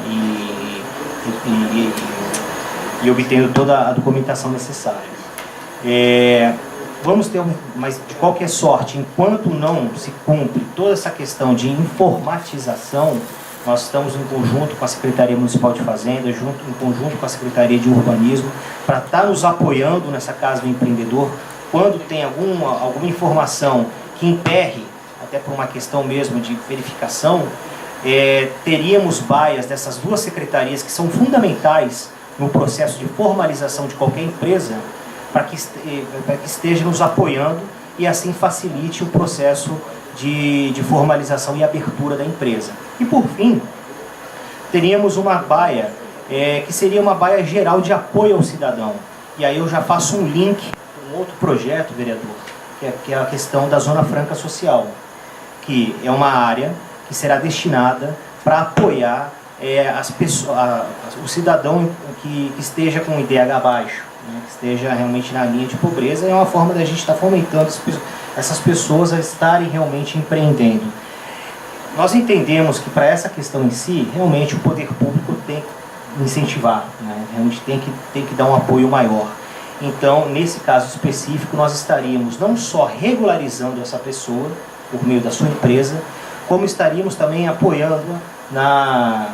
e obtendo toda a documentação necessária. Vamos ter, mas de qualquer sorte, enquanto não se cumpre toda essa questão de informatização, nós estamos em conjunto com a Secretaria Municipal de Fazenda, em conjunto com a Secretaria de Urbanismo, para estar nos apoiando nessa casa do empreendedor, quando tem alguma informação que emperre, até por uma questão mesmo de verificação, teríamos baias dessas duas secretarias que são fundamentais no processo de formalização de qualquer empresa, para que esteja nos apoiando e assim facilite o processo de formalização e abertura da empresa. E por fim, teríamos uma baia que seria uma baia geral de apoio ao cidadão. E aí eu já faço um link com outro projeto, vereador, que é a questão da Zona Franca Social, que é uma área que será destinada para apoiar as pessoas, o cidadão que esteja com IDH baixo, né, que esteja realmente na linha de pobreza. É uma forma da gente estar fomentando essas pessoas a estarem realmente empreendendo. Nós entendemos que para essa questão em si, realmente o poder público tem que incentivar, né, realmente tem que dar um apoio maior. Então, nesse caso específico, nós estaríamos não só regularizando essa pessoa por meio da sua empresa, como estaríamos também apoiando na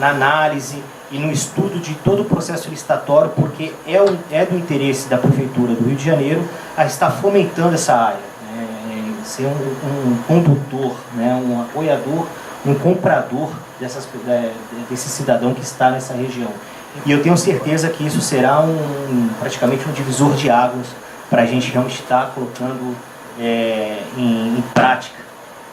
análise e no estudo de todo o processo licitatório, porque é do interesse da Prefeitura do Rio de Janeiro a estar fomentando essa área, né, ser um condutor, né, um apoiador, um comprador desse cidadão que está nessa região. E eu tenho certeza que isso será praticamente um divisor de águas para a gente realmente estar colocando em prática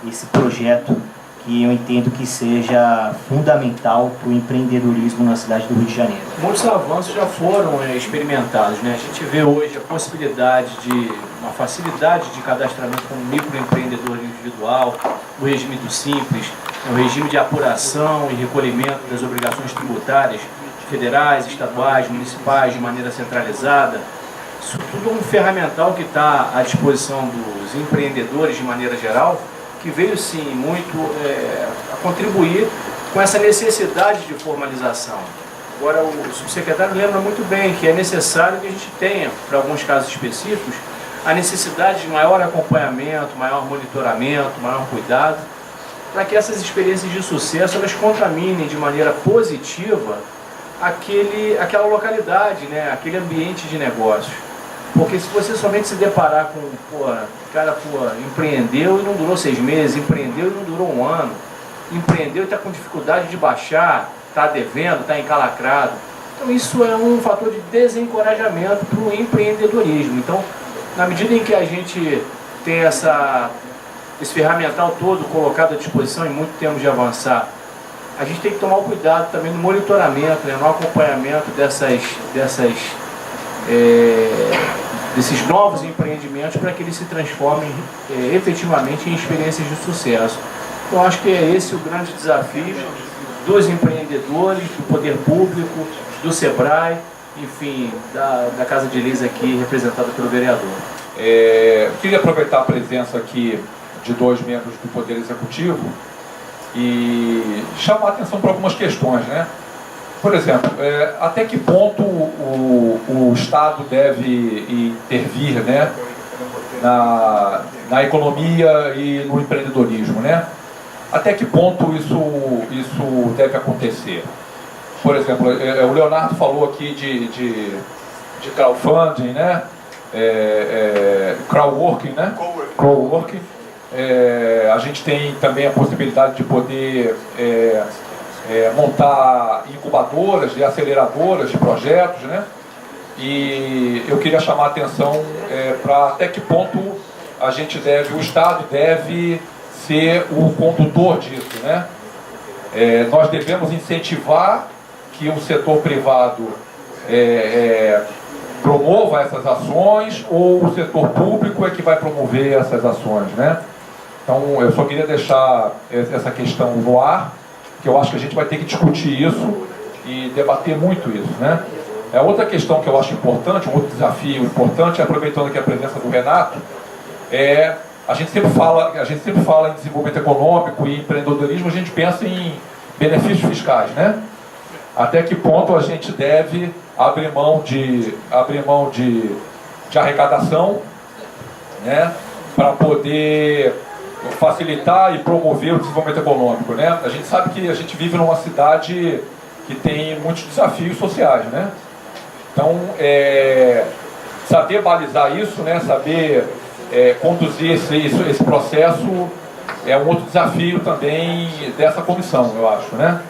esse projeto, que eu entendo que seja fundamental para o empreendedorismo na cidade do Rio de Janeiro. Muitos avanços já foram experimentados, né? A gente vê hoje a possibilidade de uma facilidade de cadastramento como microempreendedor individual, o regime do Simples, o regime de apuração e recolhimento das obrigações tributárias federais, estaduais, municipais, de maneira centralizada. Isso tudo é um ferramental que está à disposição dos empreendedores de maneira geral, que veio sim muito a contribuir com essa necessidade de formalização. Agora, o subsecretário lembra muito bem que é necessário que a gente tenha, para alguns casos específicos, a necessidade de maior acompanhamento, maior monitoramento, maior cuidado, para que essas experiências de sucesso elas contaminem de maneira positiva aquela localidade, né? Aquele ambiente de negócio. Porque se você somente se deparar com, o cara empreendeu e não durou 6 meses, empreendeu e não durou 1 ano, empreendeu e está com dificuldade de baixar, está devendo, está encalacrado. Então isso é um fator de desencorajamento para o empreendedorismo. Então, na medida em que a gente tem esse ferramental todo colocado à disposição e muito temos de avançar, a gente tem que tomar o cuidado também no monitoramento, né, no acompanhamento desses novos empreendimentos para que eles se transformem efetivamente em experiências de sucesso. Então acho que é esse o grande desafio dos empreendedores, do poder público, do SEBRAE, enfim, da Casa de Leis aqui representada pelo vereador. Eu queria aproveitar a presença aqui de 2 membros do Poder Executivo e chamar a atenção para algumas questões, né? Por exemplo, até que ponto o Estado deve intervir, né, na economia e no empreendedorismo, né? Até que ponto isso deve acontecer? Por exemplo, o Leonardo falou aqui de crowdfunding, né? Crowdworking, né? Coworking. A gente tem também a possibilidade de poder montar incubadoras e aceleradoras de projetos, né? E eu queria chamar a atenção para até que ponto o Estado deve ser o condutor disso, né? Nós devemos incentivar que o setor privado promova essas ações ou o setor público é que vai promover essas ações, né? Então eu só queria deixar essa questão no ar, que eu acho que a gente vai ter que discutir isso e debater muito isso, né? Outra questão que eu acho importante, um outro desafio importante, aproveitando aqui a presença do Renato, a gente sempre fala em desenvolvimento econômico e empreendedorismo, a gente pensa em benefícios fiscais, né? Até que ponto a gente deve abrir mão de arrecadação, né, para poder facilitar e promover o desenvolvimento econômico, né? A gente sabe que a gente vive numa cidade que tem muitos desafios sociais, né? Então, saber balizar isso, né, saber conduzir esse processo é um outro desafio também dessa comissão, eu acho, né?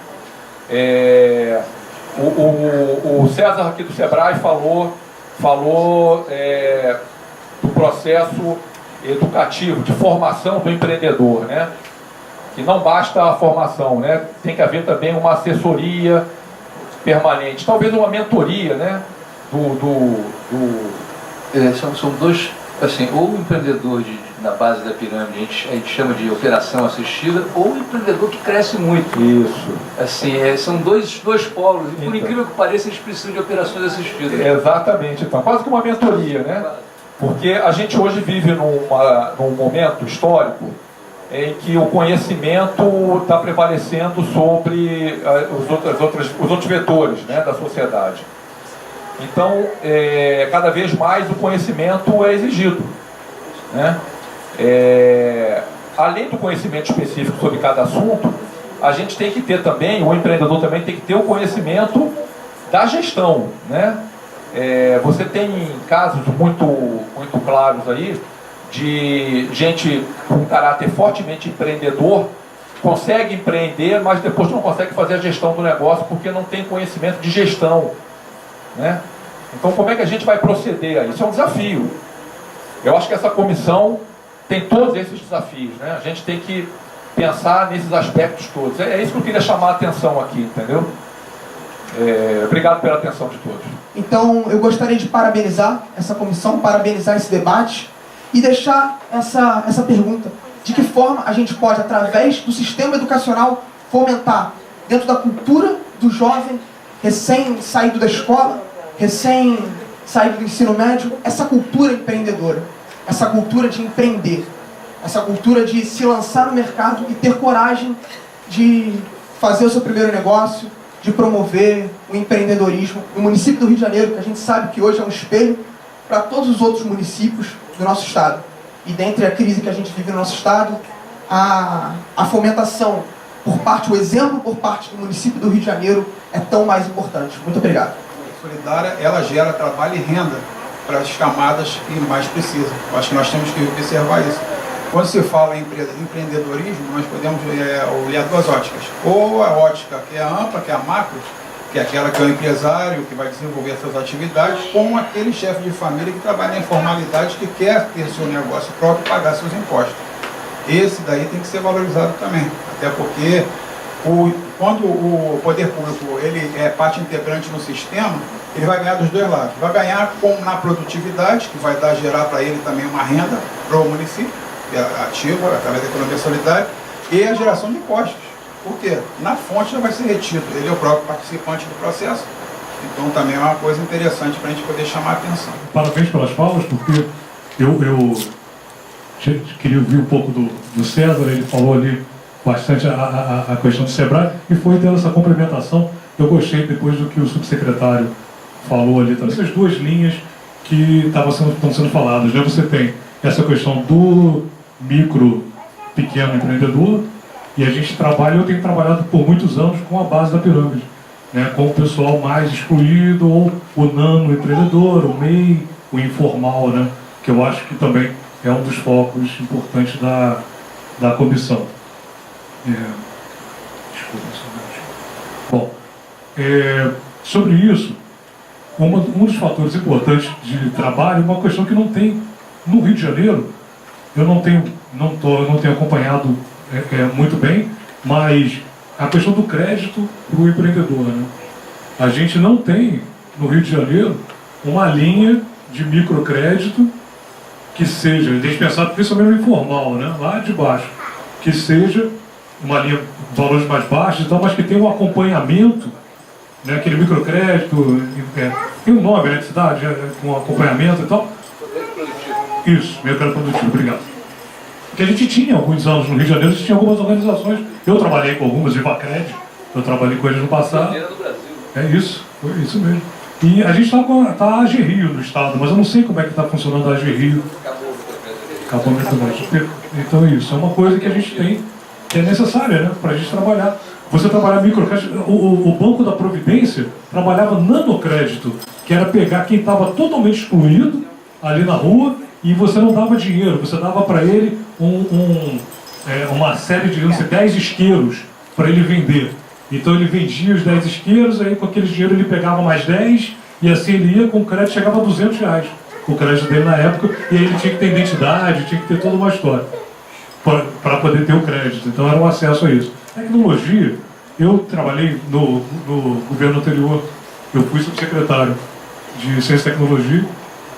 O César aqui do SEBRAE falou do processo educativo, de formação do empreendedor, né? Que não basta a formação, né? Tem que haver também uma assessoria permanente, talvez uma mentoria, né? São dois, assim, ou o empreendedor na base da pirâmide, a gente chama de operação assistida, ou o empreendedor que cresce muito. Isso. Assim, são dois polos, e por incrível que pareça, eles precisam de operações assistidas. Exatamente, então, quase que uma mentoria, né? Porque a gente hoje vive num momento histórico em que o conhecimento está prevalecendo sobre os outros vetores, né, da sociedade. Então, cada vez mais o conhecimento é exigido, né? Além do conhecimento específico sobre cada assunto, a gente tem que ter também, o empreendedor também tem que ter o conhecimento da gestão, né? Você tem casos muito claros aí de gente com caráter fortemente empreendedor, consegue empreender, mas depois não consegue fazer a gestão do negócio porque não tem conhecimento de gestão, né? Então como é que a gente vai proceder aí? Isso é um desafio. Eu acho que essa comissão tem todos esses desafios, né? A gente tem que pensar nesses aspectos todos. É isso que eu queria chamar a atenção aqui, entendeu? Obrigado pela atenção de todos. Então, eu gostaria de parabenizar essa comissão, parabenizar esse debate e deixar essa pergunta. De que forma a gente pode, através do sistema educacional, fomentar, dentro da cultura do jovem, recém-saído da escola, recém-saído do ensino médio, essa cultura empreendedora, essa cultura de empreender, essa cultura de se lançar no mercado e ter coragem de fazer o seu primeiro negócio, de promover o empreendedorismo no município do Rio de Janeiro, que a gente sabe que hoje é um espelho para todos os outros municípios do nosso Estado. E dentre a crise que a gente vive no nosso Estado, a fomentação por parte, o exemplo por parte do município do Rio de Janeiro é tão mais importante. Muito obrigado. A Solidária, ela gera trabalho e renda para as camadas que mais precisam. Eu acho que nós temos que observar isso. Quando se fala em empreendedorismo, nós podemos olhar duas óticas. Ou a ótica que é ampla, que é a macro, que é aquela que é o empresário, que vai desenvolver suas atividades, com aquele chefe de família que trabalha na informalidade, que quer ter seu negócio próprio e pagar seus impostos. Esse daí tem que ser valorizado também. Até porque quando o poder público ele é parte integrante no sistema, ele vai ganhar dos dois lados. Vai ganhar na produtividade, que vai gerar para ele também uma renda para o município, ativa, através da economia solidária, e a geração de impostos. Por quê? Na fonte já vai ser retido. Ele é o próprio participante do processo. Então também é uma coisa interessante para a gente poder chamar a atenção. Parabéns pelas falas, porque eu queria ouvir um pouco do César, ele falou ali bastante a questão do SEBRAE, e foi tendo essa complementação. Eu gostei depois do que o subsecretário falou ali, também essas duas linhas que estão sendo faladas, né? Você tem essa questão do micro, pequeno empreendedor, e a gente eu tenho trabalhado por muitos anos com a base da pirâmide, né? Com o pessoal mais excluído, ou o nano empreendedor, o MEI, o informal, né? Que eu acho que também é um dos focos importantes da comissão. Bom, sobre isso, um dos fatores importantes de trabalho é uma questão que não tem no Rio de Janeiro. Eu não tenho acompanhado muito bem, mas a questão do crédito para o empreendedor, né? A gente não tem no Rio de Janeiro uma linha de microcrédito que seja, a gente pensar principalmente no informal, né? Lá de baixo, que seja uma linha de valores mais baixos, então, mas que tenha um acompanhamento, né? Aquele microcrédito, tem um nome, né, de cidade, com acompanhamento e tal. Isso, mercado produtivo, obrigado. Que a gente tinha alguns anos no Rio de Janeiro, a gente tinha algumas organizações, eu trabalhei com algumas, Ivacred, eu trabalhei com eles no passado. É isso, foi isso mesmo. E a gente está a AG Rio no estado, mas eu não sei como é que está funcionando a AG Rio. Acabou muito bem. Então é isso, é uma coisa que a gente tem, que é necessária, né, para a gente trabalhar. Você trabalhar microcrédito, o Banco da Providência trabalhava nanocrédito, que era pegar quem estava totalmente excluído ali na rua, e você não dava dinheiro, você dava para ele uma série de 10 isqueiros para ele vender. Então ele vendia os 10 isqueiros, aí com aquele dinheiro ele pegava mais 10, e assim ele ia, com o crédito chegava a R$200, o crédito dele na época, e aí ele tinha que ter identidade, tinha que ter toda uma história para poder ter o crédito. Então era um acesso a isso. Tecnologia, eu trabalhei no governo anterior, eu fui subsecretário de Ciência e Tecnologia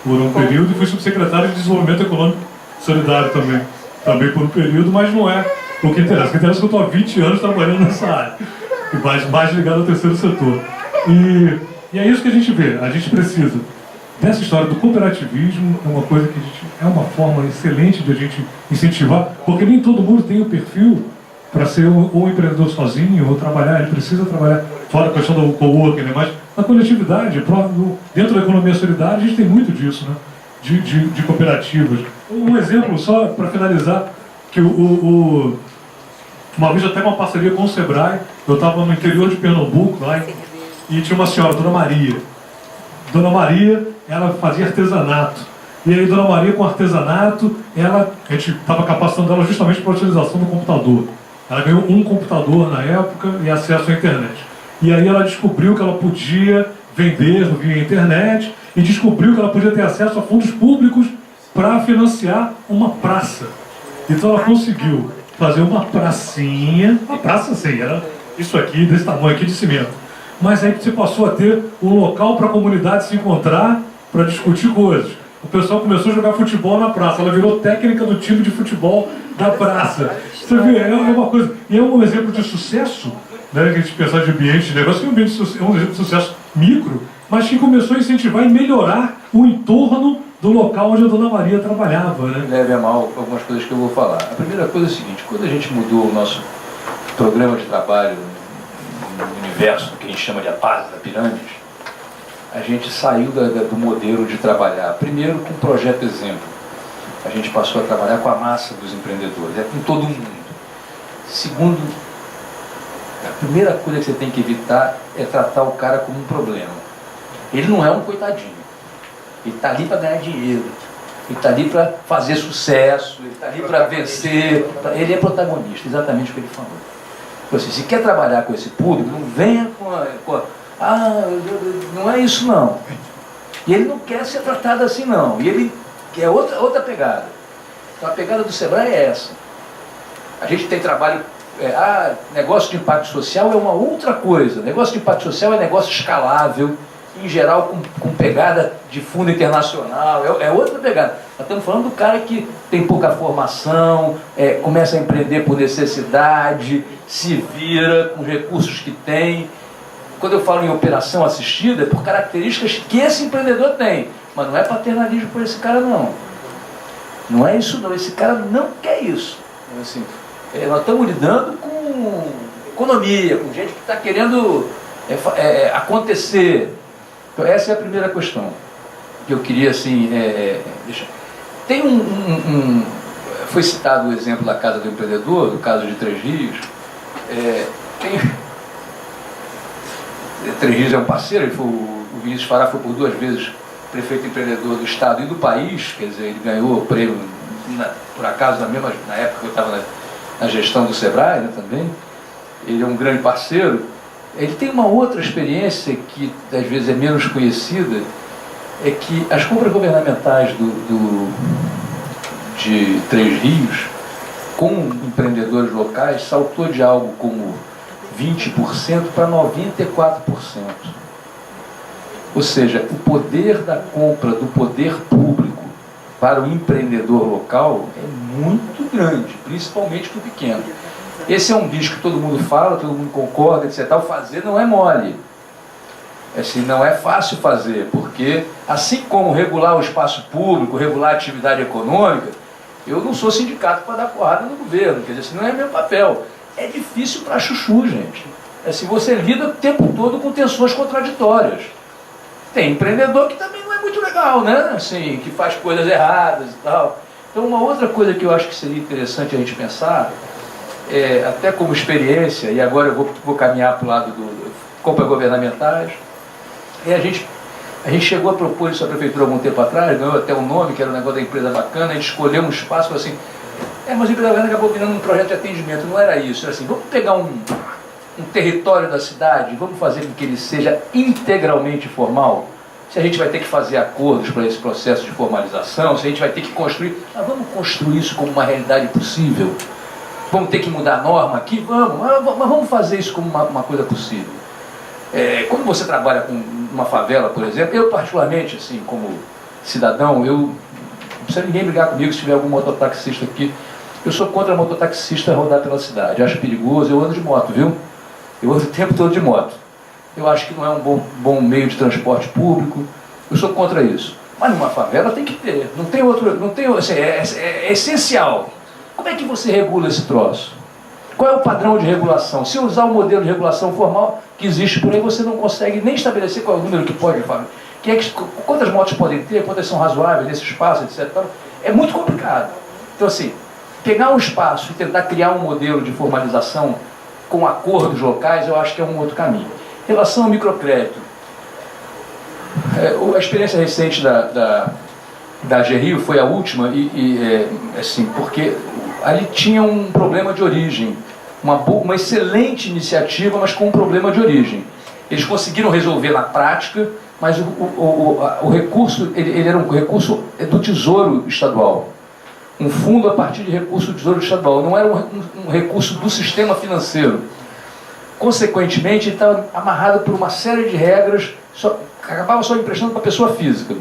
por um período, e fui subsecretário de Desenvolvimento Econômico Solidário também por um período, mas não é o que interessa. O que interessa é que eu estou há 20 anos trabalhando nessa área, e mais ligado ao terceiro setor. E é isso que a gente vê, a gente precisa dessa história do cooperativismo, é uma coisa que é uma forma excelente de a gente incentivar, porque nem todo mundo tem o perfil para ser ou empreendedor sozinho, ou trabalhar, ele precisa trabalhar, fora a questão do coworking, né? Mas na coletividade, dentro da economia solidária, a gente tem muito disso, né? De cooperativas. Um exemplo, só para finalizar, que uma vez até uma parceria com o SEBRAE, eu estava no interior de Pernambuco, lá, e tinha uma senhora, Dona Maria. Dona Maria, ela fazia artesanato. E aí, Dona Maria, com artesanato, a gente estava capacitando ela justamente para a utilização do computador. Ela ganhou um computador na época e acesso à internet. E aí ela descobriu que ela podia vender via internet e descobriu que ela podia ter acesso a fundos públicos para financiar uma praça. Então ela conseguiu fazer uma pracinha, uma praça assim, era isso aqui, desse tamanho aqui de cimento. Mas aí você passou a ter um local para a comunidade se encontrar para discutir coisas. O pessoal começou a jogar futebol na praça, ela virou técnica do time de futebol da praça. Você vê, é uma coisa, e é um exemplo de sucesso, né, que a gente pensar de ambiente de negócio, é um exemplo de sucesso micro, mas que começou a incentivar e melhorar o entorno do local onde a Dona Maria trabalhava, né? Leve a mal algumas coisas que eu vou falar. A primeira coisa é a seguinte: quando a gente mudou o nosso programa de trabalho no universo, que a gente chama de a base da pirâmide, a gente saiu do modelo de trabalhar primeiro com o projeto exemplo. a gente passou a trabalhar com a massa dos empreendedores, é com todo mundo. Segundo, a primeira coisa que você tem que evitar é tratar o cara como um problema. Ele não é um coitadinho. Ele está ali para ganhar dinheiro. Ele está ali para fazer sucesso. Ele está ali para vencer. Ele é protagonista, exatamente o que ele falou. Então, assim, se quer trabalhar com esse público, não venha não é isso não. E ele não quer ser tratado assim não. E ele quer outra pegada. Então a pegada do Sebrae é essa. A gente tem trabalho... negócio de impacto social é uma outra coisa. Negócio de impacto social é negócio escalável, em geral com pegada de fundo internacional, é outra pegada. Nós estamos falando do cara que tem pouca formação, começa a empreender por necessidade, se vira com os recursos que tem. Quando eu falo em operação assistida, é por características que esse empreendedor tem, mas não é paternalismo por esse cara não. Não é isso não, esse cara não quer isso. Assim, nós estamos lidando com economia, com gente que está querendo acontecer. Então essa é a primeira questão que eu queria assim, deixar. Tem foi citado o exemplo da Casa do Empreendedor, do caso de Três Rios. Três Rios é um parceiro, o Vinícius Fará foi por 2 vezes prefeito empreendedor do estado e do país, quer dizer, ele ganhou o prêmio, por acaso, na época que eu estava na gestão do Sebrae, né, também. Ele é um grande parceiro. Ele tem uma outra experiência que às vezes é menos conhecida, é que as compras governamentais de Três Rios com empreendedores locais saltou de algo como 20% para 94%. Ou seja, o poder da compra do poder público para o empreendedor local é muito grande, principalmente para o pequeno. Esse é um bicho que todo mundo fala, todo mundo concorda, etc. Fazer não é mole. Assim, não é fácil fazer, porque assim como regular o espaço público, regular a atividade econômica, eu não sou sindicato para dar porrada no governo, quer dizer, esse não é meu papel. É difícil para chuchu, gente. Assim, você lida o tempo todo com tensões contraditórias. Tem empreendedor que também não é muito legal, né? Assim, que faz coisas erradas e tal. Então, uma outra coisa que eu acho que seria interessante a gente pensar, até como experiência, e agora eu vou caminhar para o lado do compras governamentais, a gente chegou a propor isso à prefeitura algum tempo atrás, ganhou até um nome, que era um negócio da empresa bacana, a gente escolheu um espaço, falou assim, mas a empresa bacana acabou virando um projeto de atendimento, não era isso, era assim, vamos pegar um território da cidade, vamos fazer com que ele seja integralmente formal. Se a gente vai ter que fazer acordos para esse processo de formalização, se a gente vai ter que construir, vamos construir isso como uma realidade possível. Vamos ter que mudar a norma aqui? Mas vamos fazer isso como uma coisa possível. Quando você trabalha com uma favela, por exemplo, eu particularmente, assim, como cidadão, não precisa ninguém brigar comigo se tiver algum mototaxista aqui. Eu sou contra mototaxista rodar pela cidade, acho perigoso, eu ando de moto, viu? Eu ando o tempo todo de moto. Eu acho que não é um bom meio de transporte público, eu sou contra isso. Mas numa favela tem que ter, não tem outro, assim, é essencial. Como é que você regula esse troço? Qual é o padrão de regulação? Se usar o modelo de regulação formal que existe por aí, você não consegue nem estabelecer qual é o número que pode fazer. Quantas motos podem ter, quantas são razoáveis nesse espaço, etc. É muito complicado. Então, assim, pegar um espaço e tentar criar um modelo de formalização com acordos locais, eu acho que é um outro caminho. Em relação ao microcrédito, a experiência recente da AGRIO foi a última, assim, porque ali tinha um problema de origem, uma excelente iniciativa, mas com um problema de origem. Eles conseguiram resolver na prática, mas o recurso, ele era um recurso do Tesouro Estadual. Um fundo a partir de recurso do Tesouro Estadual, não era um recurso do sistema financeiro. Consequentemente, ele estava amarrado por uma série de regras, acabava só emprestando para a pessoa física.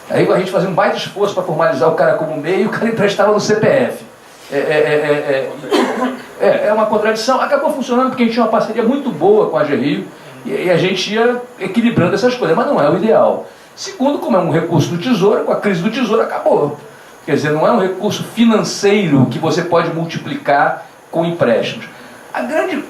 Aí a gente fazia um baita esforço para formalizar o cara como MEI e o cara emprestava no CPF. É uma contradição. Acabou funcionando porque a gente tinha uma parceria muito boa com a AGRIO e a gente ia equilibrando essas coisas, mas não é o ideal. Segundo, como é um recurso do Tesouro, com a crise do Tesouro acabou. Quer dizer, não é um recurso financeiro que você pode multiplicar com empréstimos. A grande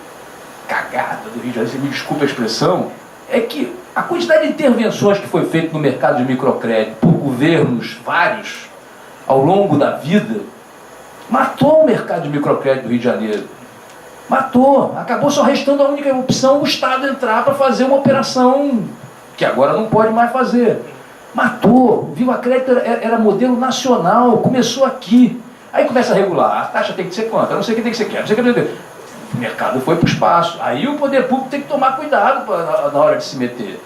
cagada do Rio de Janeiro, se me desculpa a expressão, é que a quantidade de intervenções que foi feita no mercado de microcrédito por governos vários, ao longo da vida, matou o mercado de microcrédito do Rio de Janeiro. Matou. Acabou só restando a única opção, o Estado entrar para fazer uma operação que agora não pode mais fazer. Matou. O Viva Crédito era modelo nacional, começou aqui. Aí começa a regular, a taxa tem que ser quanto? Não sei o que tem que ser quanto, não sei o que tem que ser. O mercado foi para o espaço. Aí o poder público tem que tomar cuidado na hora de se meter.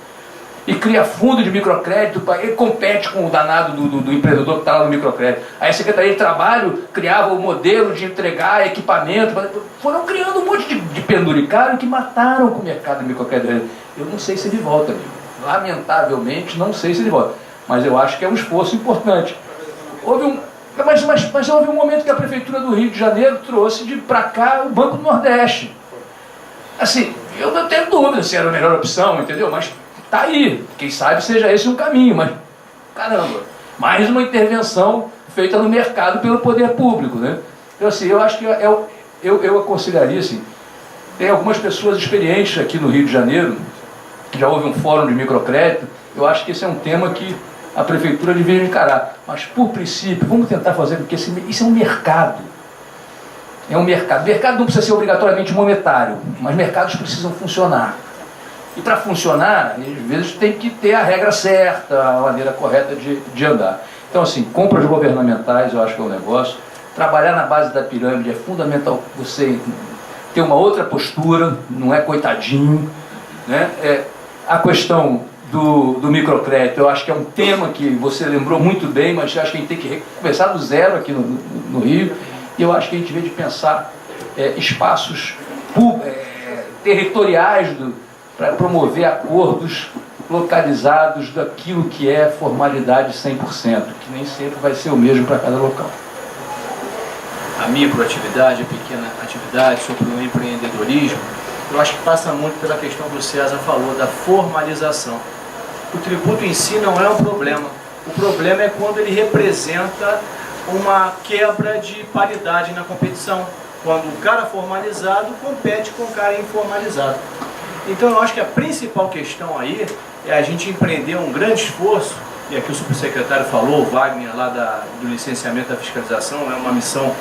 E cria fundo de microcrédito, ele compete com o danado do empreendedor que está lá no microcrédito. Aí a Secretaria de Trabalho criava o modelo de entregar equipamento. Foram criando um monte de penduricário que mataram com o mercado de microcrédito. Eu não sei se ele volta, amigo. Lamentavelmente, não sei se ele volta. Mas eu acho que é um esforço importante. Mas houve um momento que a Prefeitura do Rio de Janeiro trouxe para cá o Banco do Nordeste. Assim, eu não tenho dúvida se era a melhor opção, entendeu? Mas tá aí, quem sabe seja esse um caminho, mas caramba, mais uma intervenção feita no mercado pelo poder público, né? Então assim, eu acho que eu aconselharia assim, tem algumas pessoas experientes aqui no Rio de Janeiro, já houve um fórum de microcrédito, eu acho que esse é um tema que a prefeitura deveria encarar, mas por princípio, vamos tentar fazer, porque isso é um mercado. É um mercado. O mercado não precisa ser obrigatoriamente monetário, mas mercados precisam funcionar. E para funcionar, às vezes tem que ter a regra certa, a maneira correta de andar. Então assim, compras governamentais eu acho que é um negócio. Trabalhar na base da pirâmide é fundamental você ter uma outra postura, não é coitadinho, né? A questão do microcrédito, eu acho que é um tema que você lembrou muito bem, mas eu acho que a gente tem que começar do zero aqui no Rio, e eu acho que a gente vê de pensar espaços territoriais para promover acordos localizados daquilo que é formalidade 100%, que nem sempre vai ser o mesmo para cada local. A microatividade, a pequena atividade, sobre o empreendedorismo, eu acho que passa muito pela questão que o César falou, da formalização. O tributo em si não é um problema. O problema é quando ele representa uma quebra de paridade na competição. Quando o cara formalizado compete com o cara informalizado. Então eu acho que a principal questão aí é a gente empreender um grande esforço, e aqui o subsecretário falou, o Wagner lá do licenciamento da fiscalização, é uma missão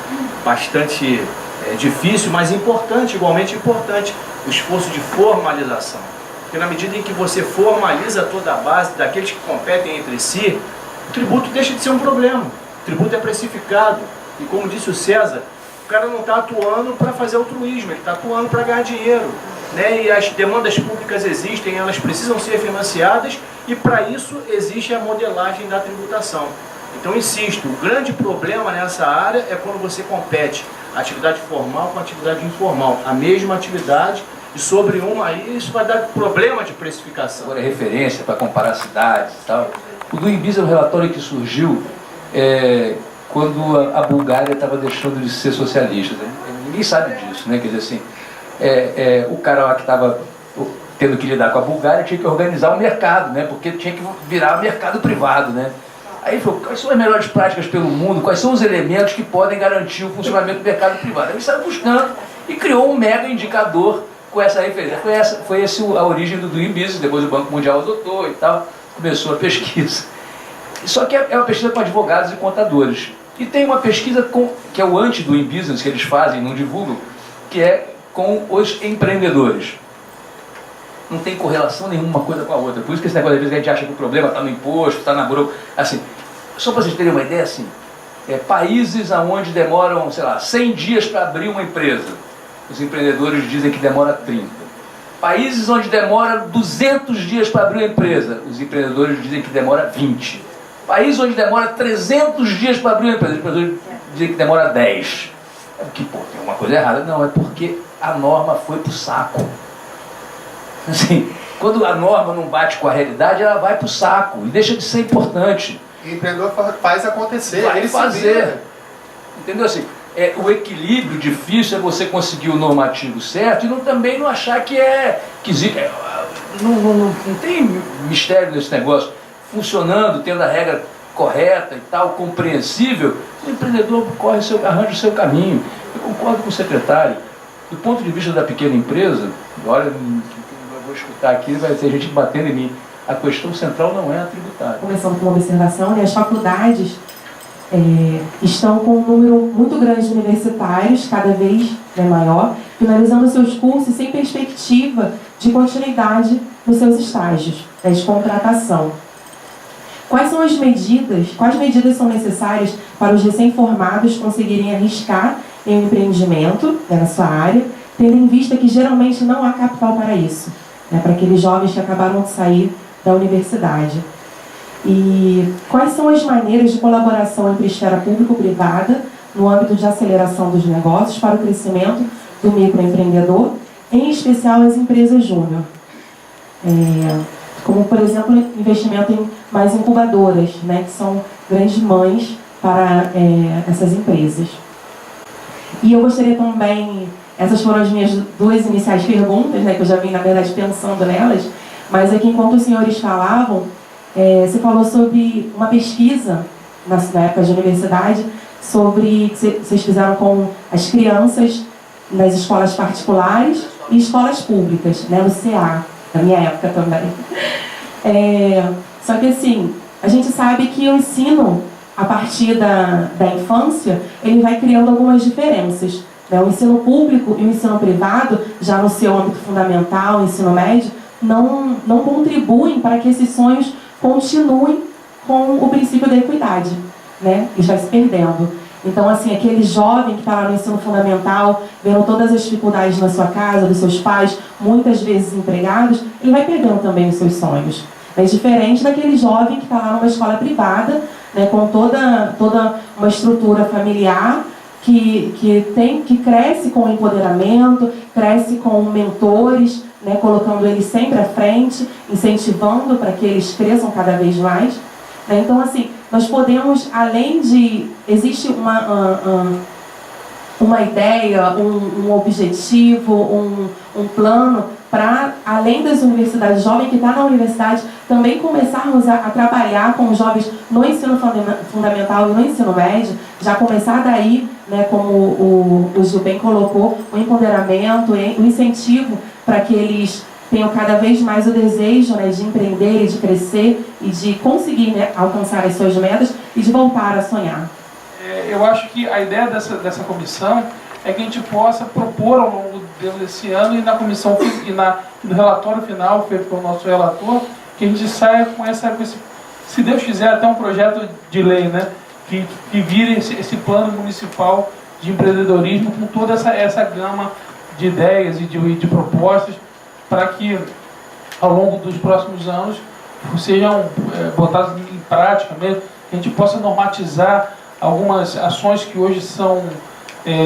bastante difícil, mas importante, igualmente importante, o esforço de formalização. Porque na medida em que você formaliza toda a base daqueles que competem entre si, o tributo deixa de ser um problema. O tributo é precificado. E como disse o César, o cara não está atuando para fazer altruísmo, ele está atuando para ganhar dinheiro. Né? E as demandas públicas existem, elas precisam ser financiadas, e para isso existe a modelagem da tributação. Então, insisto, o grande problema nessa área é quando você compete atividade formal com atividade informal. A mesma atividade, e sobre uma aí, isso vai dar problema de precificação. Agora é referência para comparar cidades e tal. O do IBIS é um relatório que surgiu quando a Bulgária estava deixando de ser socialista. Né? Ninguém sabe disso, né? Quer dizer assim, o cara lá que estava tendo que lidar com a Bulgária tinha que organizar o mercado, né? Porque tinha que virar mercado privado, né? Aí ele falou, quais são as melhores práticas pelo mundo, quais são os elementos que podem garantir o funcionamento do mercado privado? Aí ele saiu buscando e criou um mega indicador com essa referência. Foi essa a origem do Doing Business, depois o Banco Mundial adotou e tal, começou a pesquisa. Só que é uma pesquisa com advogados e contadores. E tem uma pesquisa que é o anti-Doing Business, que eles fazem, não divulgam, que é com os empreendedores. Não tem correlação nenhuma uma coisa com a outra. Por isso que esse negócio, às vezes, a gente acha que o problema está no imposto, está na burocracia. Assim, só para vocês terem uma ideia, assim, países onde demoram, sei lá, 100 dias para abrir uma empresa. Os empreendedores dizem que demora 30. Países onde demora 200 dias para abrir uma empresa. Os empreendedores dizem que demora 20. Países onde demora 300 dias para abrir uma empresa. Os empreendedores dizem que demora 10. É porque, pô, tem alguma coisa errada. Não, é porque a norma foi pro saco. Assim, quando a norma não bate com a realidade, ela vai pro saco e deixa de ser importante. O empreendedor faz acontecer, vai ele fazer. Entendeu assim? O equilíbrio difícil é você conseguir o normativo certo e também não achar que não tem mistério nesse negócio. Funcionando, tendo a regra correta e tal, compreensível, o empreendedor arranja o seu caminho. Eu concordo com o secretário. Do ponto de vista da pequena empresa, olha, eu vou escutar aqui, vai ter gente batendo em mim. A questão central não é a tributária. Começando com uma observação, né? As faculdades estão com um número muito grande de universitários, cada vez maior, finalizando seus cursos sem perspectiva de continuidade nos seus estágios, de contratação. Quais medidas são necessárias para os recém-formados conseguirem arriscar em um empreendimento na sua área, tendo em vista que geralmente não há capital para isso, para aqueles jovens que acabaram de sair da universidade? E quais são as maneiras de colaboração entre esfera público-privada no âmbito de aceleração dos negócios para o crescimento do microempreendedor, em especial as empresas júnior? Como, por exemplo, investimento em mais incubadoras, que são grandes mães para essas empresas. E eu gostaria também, essas foram as minhas duas iniciais perguntas, que eu já vim, na verdade, pensando nelas, mas aqui, enquanto os senhores falavam, você falou sobre uma pesquisa, na época de universidade, sobre que vocês fizeram com as crianças nas escolas particulares e escolas públicas, no CA, na minha época também. Só que assim, a gente sabe que o ensino, a partir da infância, ele vai criando algumas diferenças. O ensino público e o ensino privado, já no seu âmbito fundamental, o ensino médio, não contribuem para que esses sonhos continuem com o princípio da equidade, Isso vai se perdendo. Então, assim, aquele jovem que está lá no ensino fundamental, vendo todas as dificuldades na sua casa, dos seus pais, muitas vezes empregados, ele vai perdendo também os seus sonhos. É diferente daquele jovem que está lá numa escola privada, com toda uma estrutura familiar, que cresce com empoderamento, cresce com mentores, colocando eles sempre à frente, incentivando para que eles cresçam cada vez mais. Então, assim, nós podemos, além de... Existe uma ideia, um objetivo, um plano para, além das universidades, jovem que está na universidade, também começarmos a trabalhar com os jovens no ensino fundamental e no ensino médio, já começar daí, como o Gil bem colocou, o empoderamento, o incentivo para que eles tenham cada vez mais o desejo de empreender, de crescer e de conseguir alcançar as suas metas e de voltar a sonhar. Eu acho que a ideia dessa comissão é que a gente possa propor ao longo desse ano e na comissão e no relatório final feito pelo nosso relator, que a gente saia com esse, se Deus quiser, até um projeto de lei, que vire esse plano municipal de empreendedorismo com toda essa gama de ideias e de propostas, para que ao longo dos próximos anos sejam botadas em prática mesmo, que a gente possa normatizar algumas ações que hoje são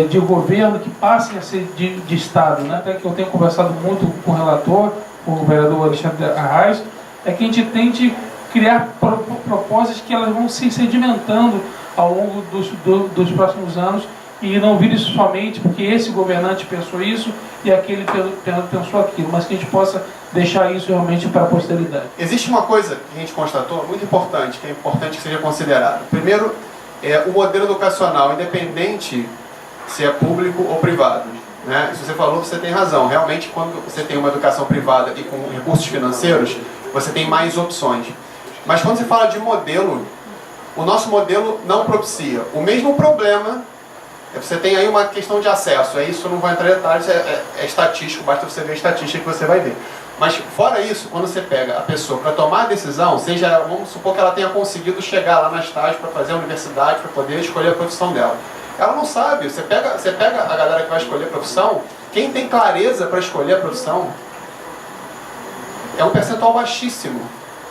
de governo, que passem a ser de Estado. Até que eu tenho conversado muito com o relator, com o vereador Alexandre Arraes, é que a gente tente criar propostas que elas vão se sedimentando ao longo dos próximos anos e não vir isso somente porque esse governante pensou isso e aquele pensou aquilo, mas que a gente possa deixar isso realmente para a posteridade. Existe uma coisa que a gente constatou muito importante, que é importante que seja considerado. Primeiro, o modelo educacional, independente se é público ou privado. Se você falou, você tem razão. Realmente, quando você tem uma educação privada e com recursos financeiros, você tem mais opções. Mas quando você fala de modelo, o nosso modelo não propicia. O mesmo problema, você tem aí uma questão de acesso. Isso eu não vou entrar em detalhes, é estatístico, basta você ver a estatística que você vai ver. Mas fora isso, quando você pega a pessoa para tomar a decisão, vamos supor que ela tenha conseguido chegar lá na estágio para fazer a universidade, para poder escolher a profissão dela. Ela não sabe, você pega a galera que vai escolher a profissão, quem tem clareza para escolher a profissão é um percentual baixíssimo.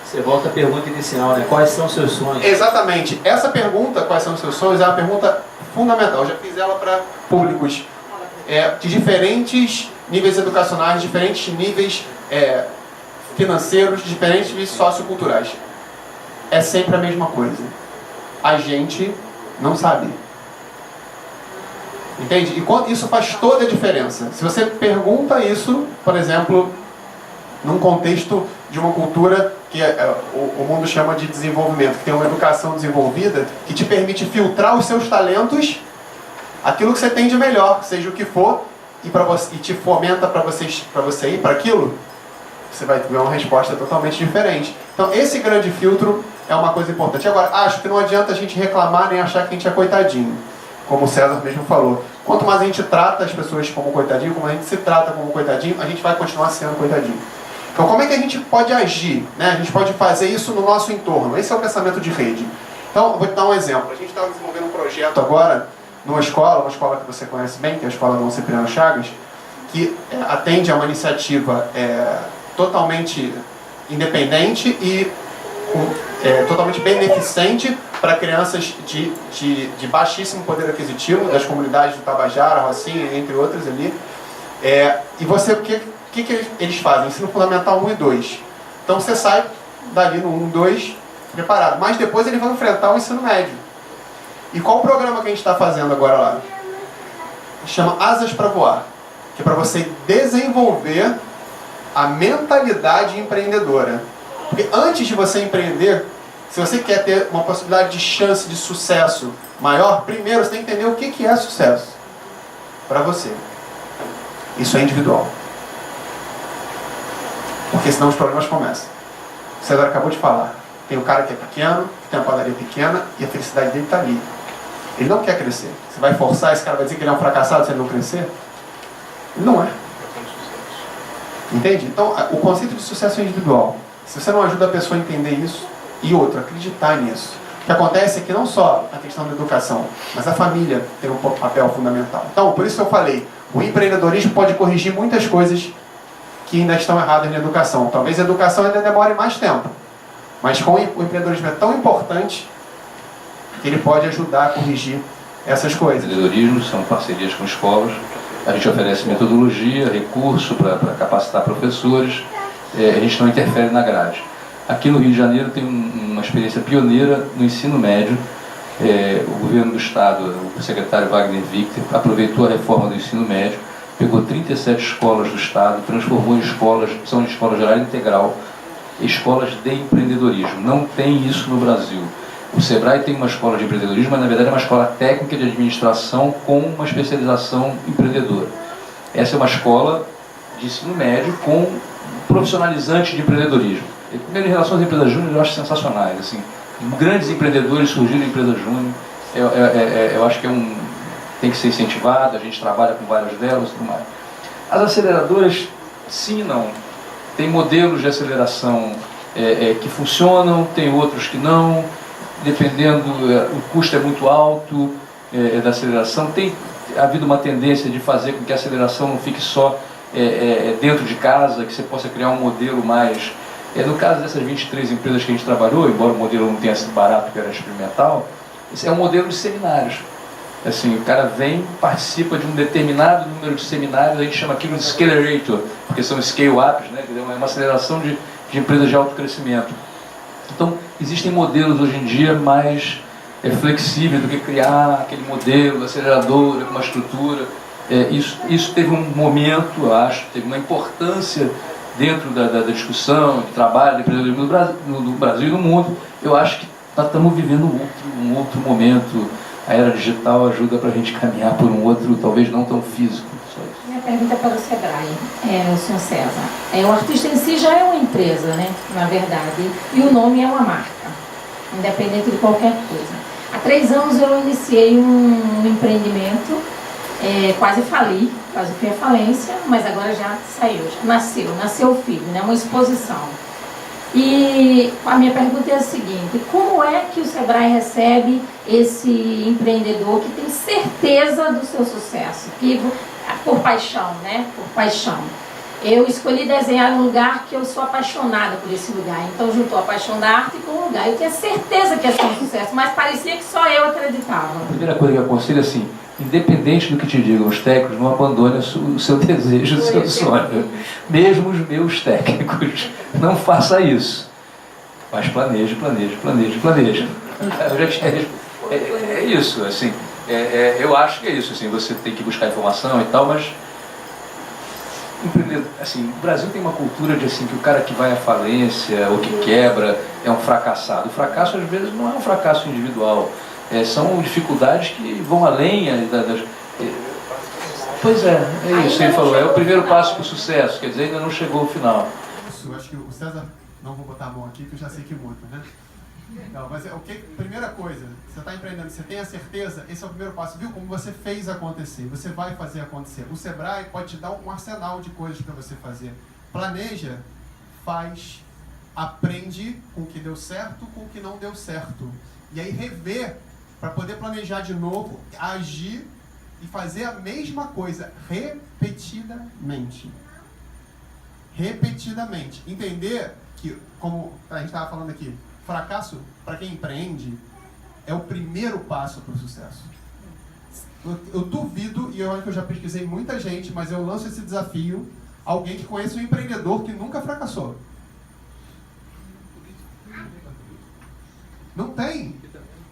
Você volta à pergunta inicial, Quais são os seus sonhos? Exatamente. Essa pergunta, quais são os seus sonhos, é uma pergunta fundamental. Eu já fiz ela para públicos de diferentes níveis educacionais, diferentes níveis financeiros, diferentes níveis socioculturais. É sempre a mesma coisa. A gente não sabe. Entende? E isso faz toda a diferença. Se você pergunta isso, por exemplo, num contexto de uma cultura que o mundo chama de desenvolvimento, que tem uma educação desenvolvida, que te permite filtrar os seus talentos, aquilo que você tem de melhor, seja o que for, e te fomenta para você ir para aquilo, você vai ter uma resposta totalmente diferente. Então, esse grande filtro é uma coisa importante. Agora, acho que não adianta a gente reclamar nem achar que a gente é coitadinho, como o César mesmo falou. Quanto mais a gente trata as pessoas como coitadinho, como a gente se trata como coitadinho, a gente vai continuar sendo coitadinho. Então, como é que a gente pode agir? Né? A gente pode fazer isso no nosso entorno. Esse é o pensamento de rede. Então, eu vou te dar um exemplo. A gente estava desenvolvendo um projeto agora, numa escola que você conhece bem, que é a Escola Dom Cipriano Chagas, que atende a uma iniciativa totalmente independente e totalmente beneficente para crianças de baixíssimo poder aquisitivo, das comunidades do Tabajara, Rocinha, entre outras ali. E você, o que eles fazem? Ensino Fundamental 1 e 2. Então você sai dali no 1 e 2 preparado. Mas depois eles vão enfrentar o ensino médio. E qual o programa que a gente está fazendo agora lá? Chama Asas para Voar. Que é para você desenvolver a mentalidade empreendedora. Porque antes de você empreender, se você quer ter uma possibilidade de chance de sucesso maior, primeiro você tem que entender o que é sucesso para você. Isso é individual. Porque senão os problemas começam. O César acabou de falar. Tem um cara que é pequeno, que tem uma padaria pequena, e a felicidade dele está ali. Ele não quer crescer. Você vai forçar, esse cara vai dizer que ele é um fracassado se ele não crescer? Ele não é. Entende? Então, o conceito de sucesso é individual. Se você não ajuda a pessoa a entender isso, e outra, acreditar nisso. O que acontece é que não só a questão da educação, mas a família tem um papel fundamental. Então, por isso que eu falei, o empreendedorismo pode corrigir muitas coisas que ainda estão erradas na educação. Talvez a educação ainda demore mais tempo. Mas o empreendedorismo é tão importante que ele pode ajudar a corrigir essas coisas. O empreendedorismo são parcerias com escolas. A gente oferece metodologia, recurso para capacitar professores. A gente não interfere na grade. Aqui no Rio de Janeiro tem uma experiência pioneira no ensino médio. O governo do estado, o secretário Wagner Victor, aproveitou a reforma do ensino médio, pegou 37 escolas do estado, transformou em escolas, são escolas de horário integral, escolas de empreendedorismo. Não tem isso no Brasil. O Sebrae tem uma escola de empreendedorismo, mas na verdade é uma escola técnica de administração com uma especialização empreendedora. Essa é uma escola de ensino médio com profissionalizante de empreendedorismo. E, primeiro, em relação às empresas júnior, eu acho sensacionais. Assim, grandes empreendedores surgiram em empresas júnior. Eu acho que tem que ser incentivado, a gente trabalha com várias delas e tudo mais. As aceleradoras, sim e não. Tem modelos de aceleração que funcionam, tem outros que não, dependendo, o custo é muito alto da aceleração. Tem havido uma tendência de fazer com que a aceleração não fique só dentro de casa, que você possa criar um modelo mais... no caso dessas 23 empresas que a gente trabalhou, embora o modelo não tenha sido barato, porque era experimental, esse é um modelo de seminários. Assim, o cara vem, participa de um determinado número de seminários, a gente chama aquilo de Scalerator, porque são scale-ups, né? É uma aceleração de empresas de alto crescimento. Então, existem modelos hoje em dia mais flexíveis do que criar aquele modelo acelerador, com uma estrutura. Isso teve um momento, eu acho, teve uma importância dentro da discussão, de trabalho, de empreendedorismo no Brasil e no mundo. Eu acho que nós estamos vivendo um outro momento. A era digital ajuda para a gente caminhar por um outro, talvez não tão físico. Só isso. Minha pergunta é para o Sebrae, o senhor César. O artista em si já é uma empresa, né, na verdade, e o nome é uma marca, independente de qualquer coisa. Há 3 anos eu iniciei um empreendimento, quase fali, quase fui à falência, mas agora já saiu, já nasceu o filho, né, uma exposição. E a minha pergunta é a seguinte: como é que o Sebrae recebe esse empreendedor que tem certeza do seu sucesso? Que, por paixão, né? Por paixão. Eu escolhi desenhar um lugar que eu sou apaixonada por esse lugar. Então juntou a paixão da arte com o lugar. Eu tinha certeza que ia ser um sucesso, mas parecia que só eu acreditava. A primeira coisa que eu aconselho é assim: independente do que te digam os técnicos, não abandone o seu desejo, o seu sonho. Mesmo os meus técnicos, não faça isso. Mas planeje. Eu já tinha... É isso, assim. Eu acho que é isso, assim. Você tem que buscar informação e tal, mas... Assim, o Brasil tem uma cultura de assim, que o cara que vai à falência ou que quebra é um fracassado. O fracasso, às vezes, não é um fracasso individual. São dificuldades que vão além das... Pois é isso que ele falou, é o primeiro passo para o sucesso, quer dizer, ainda não chegou ao final. Isso, acho que o César, não vou botar a mão aqui, que eu já sei que monta, né? Não, mas primeira coisa, você está empreendendo, você tem a certeza, esse é o primeiro passo. Viu como você fez acontecer? Você vai fazer acontecer. O Sebrae pode te dar um arsenal de coisas para você fazer. Planeja, faz, aprende com o que deu certo, com o que não deu certo. E aí rever, para poder planejar de novo, agir e fazer a mesma coisa repetidamente. Repetidamente. Entender que, como a gente estava falando aqui, fracasso, para quem empreende, é o primeiro passo para o sucesso. Eu duvido, e eu acho que eu já pesquisei muita gente, mas eu lanço esse desafio, alguém que conhece um empreendedor que nunca fracassou. Não tem.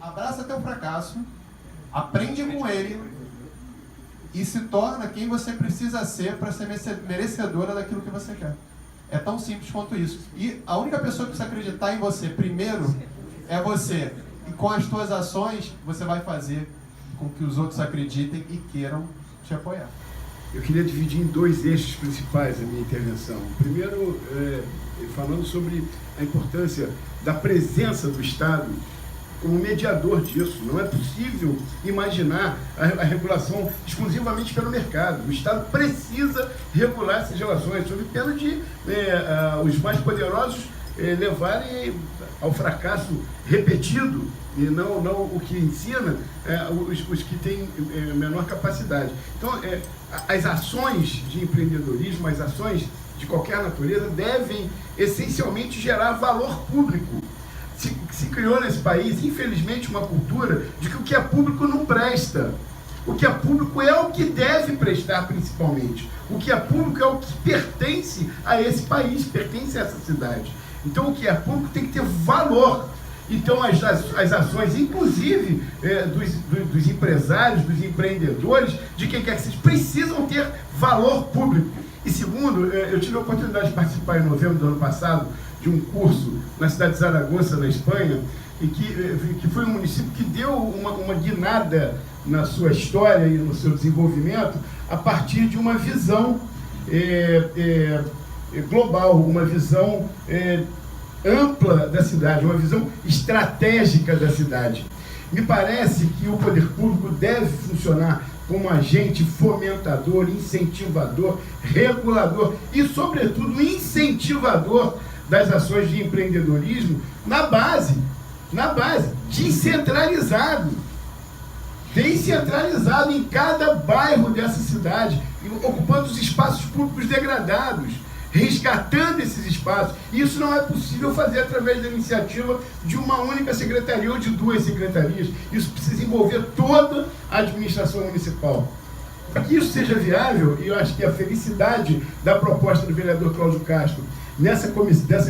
Abraça teu fracasso, aprende com ele e se torna quem você precisa ser para ser merecedora daquilo que você quer. É tão simples quanto isso. E a única pessoa que precisa acreditar em você primeiro é você. E com as tuas ações, você vai fazer com que os outros acreditem e queiram te apoiar. Eu queria dividir em dois eixos principais a minha intervenção. Primeiro, falando sobre a importância da presença do Estado como mediador disso. Não é possível imaginar a regulação exclusivamente pelo mercado. O Estado precisa regular essas relações, sob pena de os mais poderosos levarem ao fracasso repetido e não o que ensina os que têm menor capacidade. Então, as ações de empreendedorismo, as ações de qualquer natureza devem essencialmente gerar valor público. Se criou nesse país, infelizmente, uma cultura de que o que é público não presta. O que é público é o que deve prestar, principalmente. O que é público é o que pertence a esse país, pertence a essa cidade. Então, o que é público tem que ter valor. Então, as ações, inclusive dos empresários, dos empreendedores, de quem quer que seja, precisam ter valor público. E segundo, eu tive a oportunidade de participar em novembro do ano passado de um curso na cidade de Zaragoza, na Espanha, e que foi um município que deu uma guinada na sua história e no seu desenvolvimento a partir de uma visão global, uma visão ampla da cidade, uma visão estratégica da cidade. Me parece que o poder público deve funcionar como agente fomentador, incentivador, regulador e, sobretudo, incentivador das ações de empreendedorismo na base, descentralizado em cada bairro dessa cidade, ocupando os espaços públicos degradados, resgatando esses espaços. Isso não é possível fazer através da iniciativa de uma única secretaria ou de duas secretarias. Isso precisa envolver toda a administração municipal. Para que isso seja viável, e eu acho que a felicidade da proposta do vereador Cláudio Castro dessa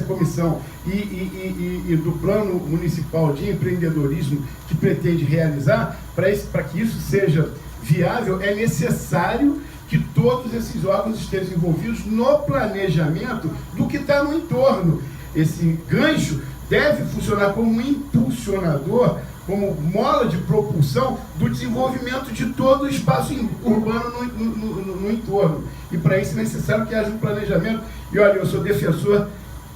comissão e do plano municipal de empreendedorismo que pretende realizar, para que isso seja viável, é necessário que todos esses órgãos estejam envolvidos no planejamento do que está no entorno. Esse gancho deve funcionar como um impulsionador, como mola de propulsão do desenvolvimento de todo o espaço urbano no entorno. E para isso é necessário que haja um planejamento. E olha, eu sou defensor,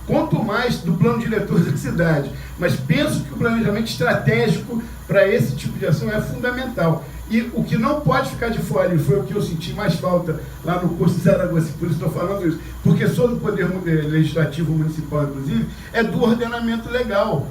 quanto mais do plano diretor da cidade, mas penso que o planejamento estratégico para esse tipo de ação é fundamental. E o que não pode ficar de fora, e foi o que eu senti mais falta lá no curso de Zaragoza, por isso estou falando isso, porque sou do Poder Legislativo Municipal, inclusive, é do ordenamento legal.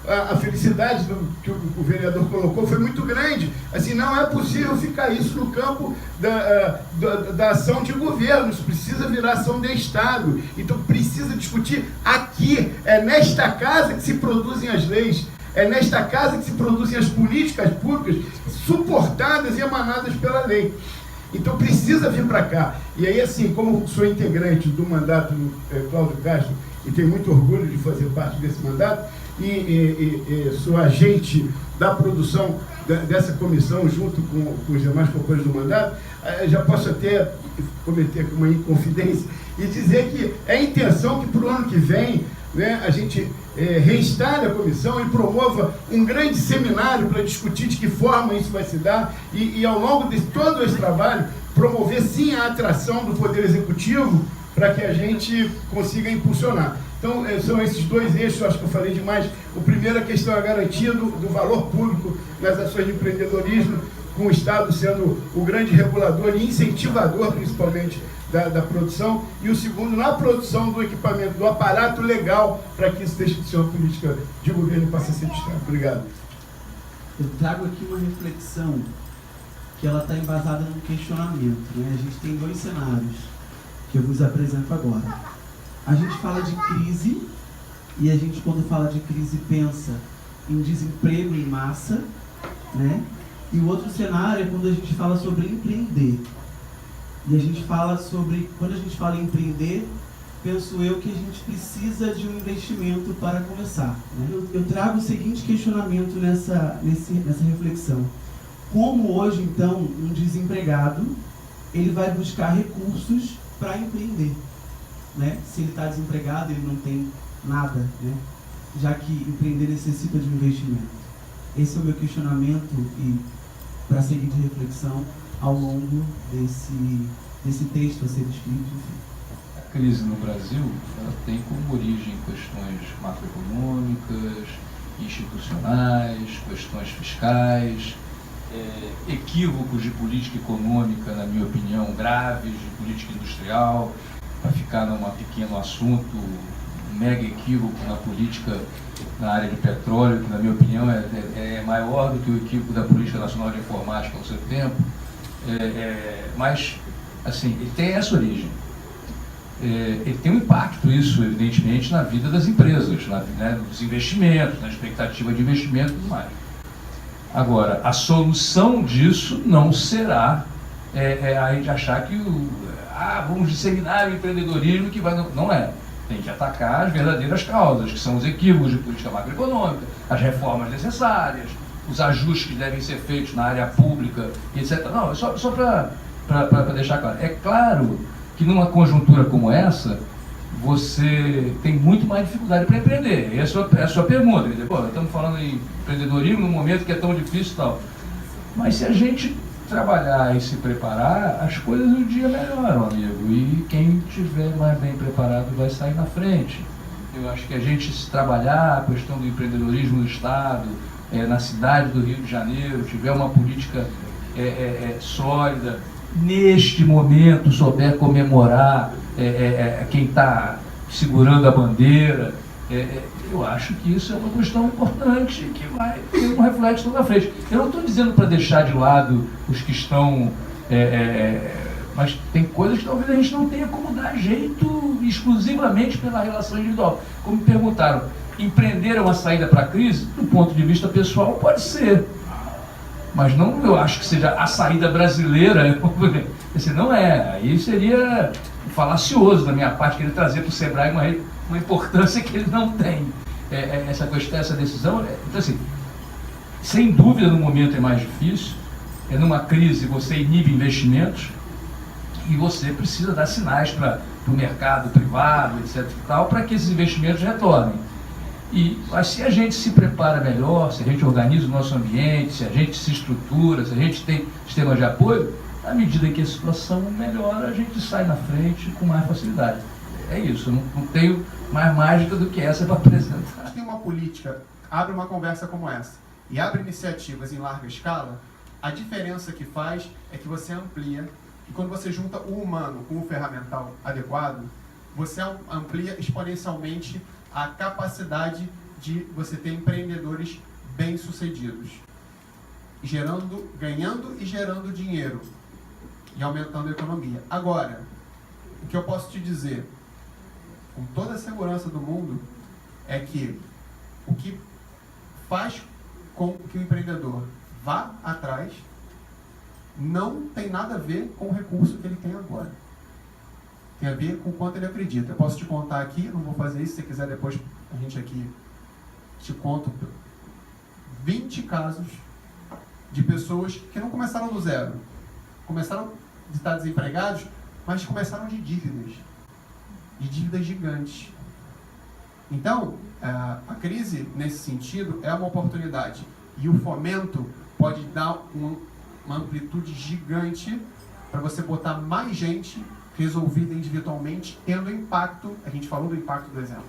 A felicidade que o vereador colocou foi muito grande. Assim, não é possível ficar isso no campo da ação de governo, isso precisa virar ação de Estado. Então precisa discutir aqui, é nesta casa que se produzem as leis, é nesta casa que se produzem as políticas públicas suportadas e emanadas pela lei. Então precisa vir para cá. E aí, assim, como sou integrante do mandato do Cláudio Castro e tenho muito orgulho de fazer parte desse mandato, e sou agente da produção dessa comissão junto com os demais companheiros do mandato, já posso até cometer uma inconfidência e dizer que é a intenção que para o ano que vem, né, a gente reinstale a comissão e promova um grande seminário para discutir de que forma isso vai se dar e ao longo de todo esse trabalho promover sim a atração do Poder Executivo para que a gente consiga impulsionar. Então, são esses dois eixos, acho que eu falei demais. O primeiro, a questão é a garantia do valor público nas ações de empreendedorismo, com o Estado sendo o grande regulador e incentivador, principalmente, da produção. E o segundo, na produção do equipamento, do aparato legal, para que isso deixe de ser uma política de governo e passe a ser de Estado. Obrigado. Eu trago aqui uma reflexão que ela está embasada num questionamento, né? A gente tem dois cenários que eu vos apresento agora. A gente fala de crise e a gente, quando fala de crise, pensa em desemprego em massa, né? E o outro cenário é quando a gente fala sobre empreender. E a gente fala sobre, quando a gente fala em empreender, penso eu que a gente precisa de um investimento para começar, né? Eu trago o seguinte questionamento nessa reflexão. Como hoje, então, um desempregado, ele vai buscar recursos para empreender, né? Se ele está desempregado, ele não tem nada, né? Já que empreender necessita de um investimento. Esse é o meu questionamento e para a seguinte reflexão ao longo desse texto a ser escrito, enfim. A crise no Brasil, ela tem como origem questões macroeconômicas, institucionais, questões fiscais, equívocos de política econômica, na minha opinião, graves, de política industrial, para ficar num pequeno assunto, um mega equívoco na política na área de petróleo, que na minha opinião é maior do que o equívoco da Política Nacional de Informática ao seu tempo, mas, assim, ele tem essa origem. Ele tem um impacto, isso, evidentemente, na vida das empresas, né, nos investimentos, na expectativa de investimento e tudo mais. Agora, a solução disso não será a gente achar que vamos disseminar o empreendedorismo que vai... Não é. Tem que atacar as verdadeiras causas, que são os equívocos de política macroeconômica, as reformas necessárias, os ajustes que devem ser feitos na área pública, etc. Não, só para deixar claro. É claro que numa conjuntura como essa, você tem muito mais dificuldade para empreender. Essa é a sua pergunta. Pô, estamos falando em empreendedorismo num momento que é tão difícil e tal. Mas se a gente trabalhar e se preparar, as coisas um dia melhoram, amigo. E quem estiver mais bem preparado vai sair na frente. Eu acho que a gente, se trabalhar a questão do empreendedorismo no Estado, na cidade do Rio de Janeiro, tiver uma política sólida, neste momento souber comemorar quem está segurando a bandeira, eu acho que isso é uma questão importante que vai ter um reflexo lá na frente. Eu não estou dizendo para deixar de lado os que estão... mas tem coisas que talvez a gente não tenha como dar jeito exclusivamente pela relação individual. Como me perguntaram, empreender é uma saída para a crise? Do ponto de vista pessoal, pode ser. Mas não, eu acho que seja a saída brasileira. Esse não é. Aí seria falacioso da minha parte querer trazer para o Sebrae uma importância que ele não tem. Essa questão, essa decisão... Então, assim, sem dúvida, no momento é mais difícil. Numa crise, você inibe investimentos e você precisa dar sinais para o mercado privado, etc. e tal, para que esses investimentos retornem. Mas se a gente se prepara melhor, se a gente organiza o nosso ambiente, se a gente se estrutura, se a gente tem sistemas de apoio, à medida que a situação melhora, a gente sai na frente com mais facilidade. É isso, eu não tenho mais mágica do que essa para apresentar. Tem uma política, abre uma conversa como essa e abre iniciativas em larga escala, a diferença que faz é que você amplia, e quando você junta o humano com o ferramental adequado, você amplia exponencialmente a capacidade de você ter empreendedores bem-sucedidos, ganhando e gerando dinheiro e aumentando a economia. Agora, o que eu posso te dizer, com toda a segurança do mundo, é que o que faz com que o empreendedor vá atrás não tem nada a ver com o recurso que ele tem agora. Tem a ver com o quanto ele acredita. Eu posso te contar aqui, não vou fazer isso, se você quiser depois a gente aqui te conto 20 casos de pessoas que não começaram do zero. Começaram de estar desempregados, mas começaram de dívidas gigantes. Então, a crise, nesse sentido, é uma oportunidade. E o fomento pode dar uma amplitude gigante para você botar mais gente resolvida individualmente, tendo impacto, a gente falou do impacto do exemplo,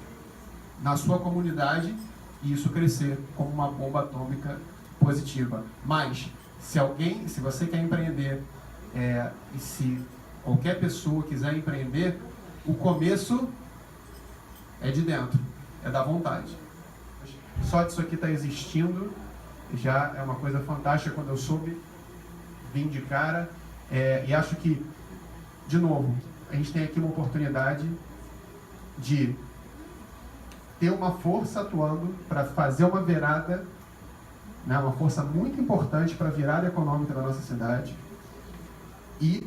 na sua comunidade e isso crescer como uma bomba atômica positiva. Mas, se você quer empreender, e se qualquer pessoa quiser empreender, o começo é de dentro, é da vontade. Só disso aqui está existindo, já é uma coisa fantástica. Quando eu soube, vim de cara, e acho que, de novo, a gente tem aqui uma oportunidade de ter uma força atuando para fazer uma virada, né, uma força muito importante para a virada econômica da nossa cidade. E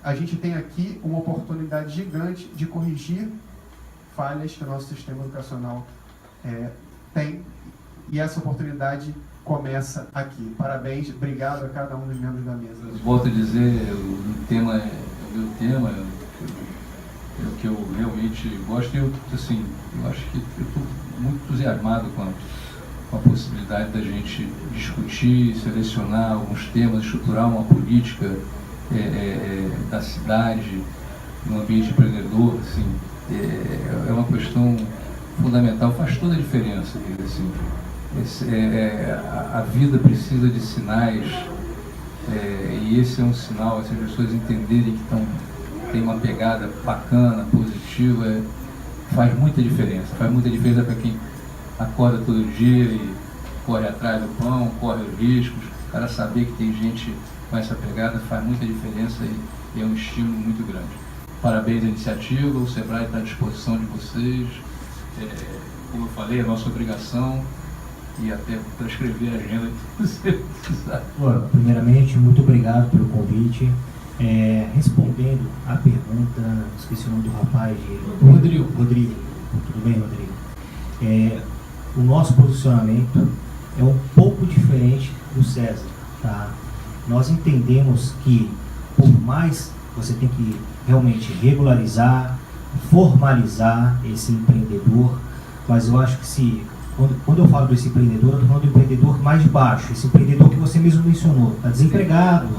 a gente tem aqui uma oportunidade gigante de corrigir falhas que o nosso sistema educacional tem. E essa oportunidade começa aqui. Parabéns, obrigado a cada um dos membros da mesa. Volto a dizer, o tema é o meu tema, é o que eu realmente gosto. Eu acho que eu estou muito entusiasmado com a possibilidade da gente discutir, selecionar alguns temas, estruturar uma política da cidade, no ambiente empreendedor. Assim, é uma questão fundamental, faz toda a diferença. Assim, a vida precisa de sinais, e esse é um sinal. Se as pessoas entenderem que tem uma pegada bacana, positiva, faz muita diferença. Faz muita diferença para quem acorda todo dia e corre atrás do pão, corre os riscos. O cara saber que tem gente com essa pegada faz muita diferença e é um estímulo muito grande. Parabéns à iniciativa, o Sebrae está à disposição de vocês. Como eu falei, é nossa obrigação, e até para escrever a agenda que você precisar. Primeiramente, muito obrigado pelo convite. Respondendo à pergunta, esqueci o nome do rapaz. Rodrigo. Tudo bem, Rodrigo? O nosso posicionamento é um pouco diferente do César, tá? Nós entendemos que, por mais você tem que realmente regularizar, formalizar esse empreendedor, mas eu acho que quando eu falo desse empreendedor, eu estou falando do empreendedor mais baixo, esse empreendedor que você mesmo mencionou, está desempregado,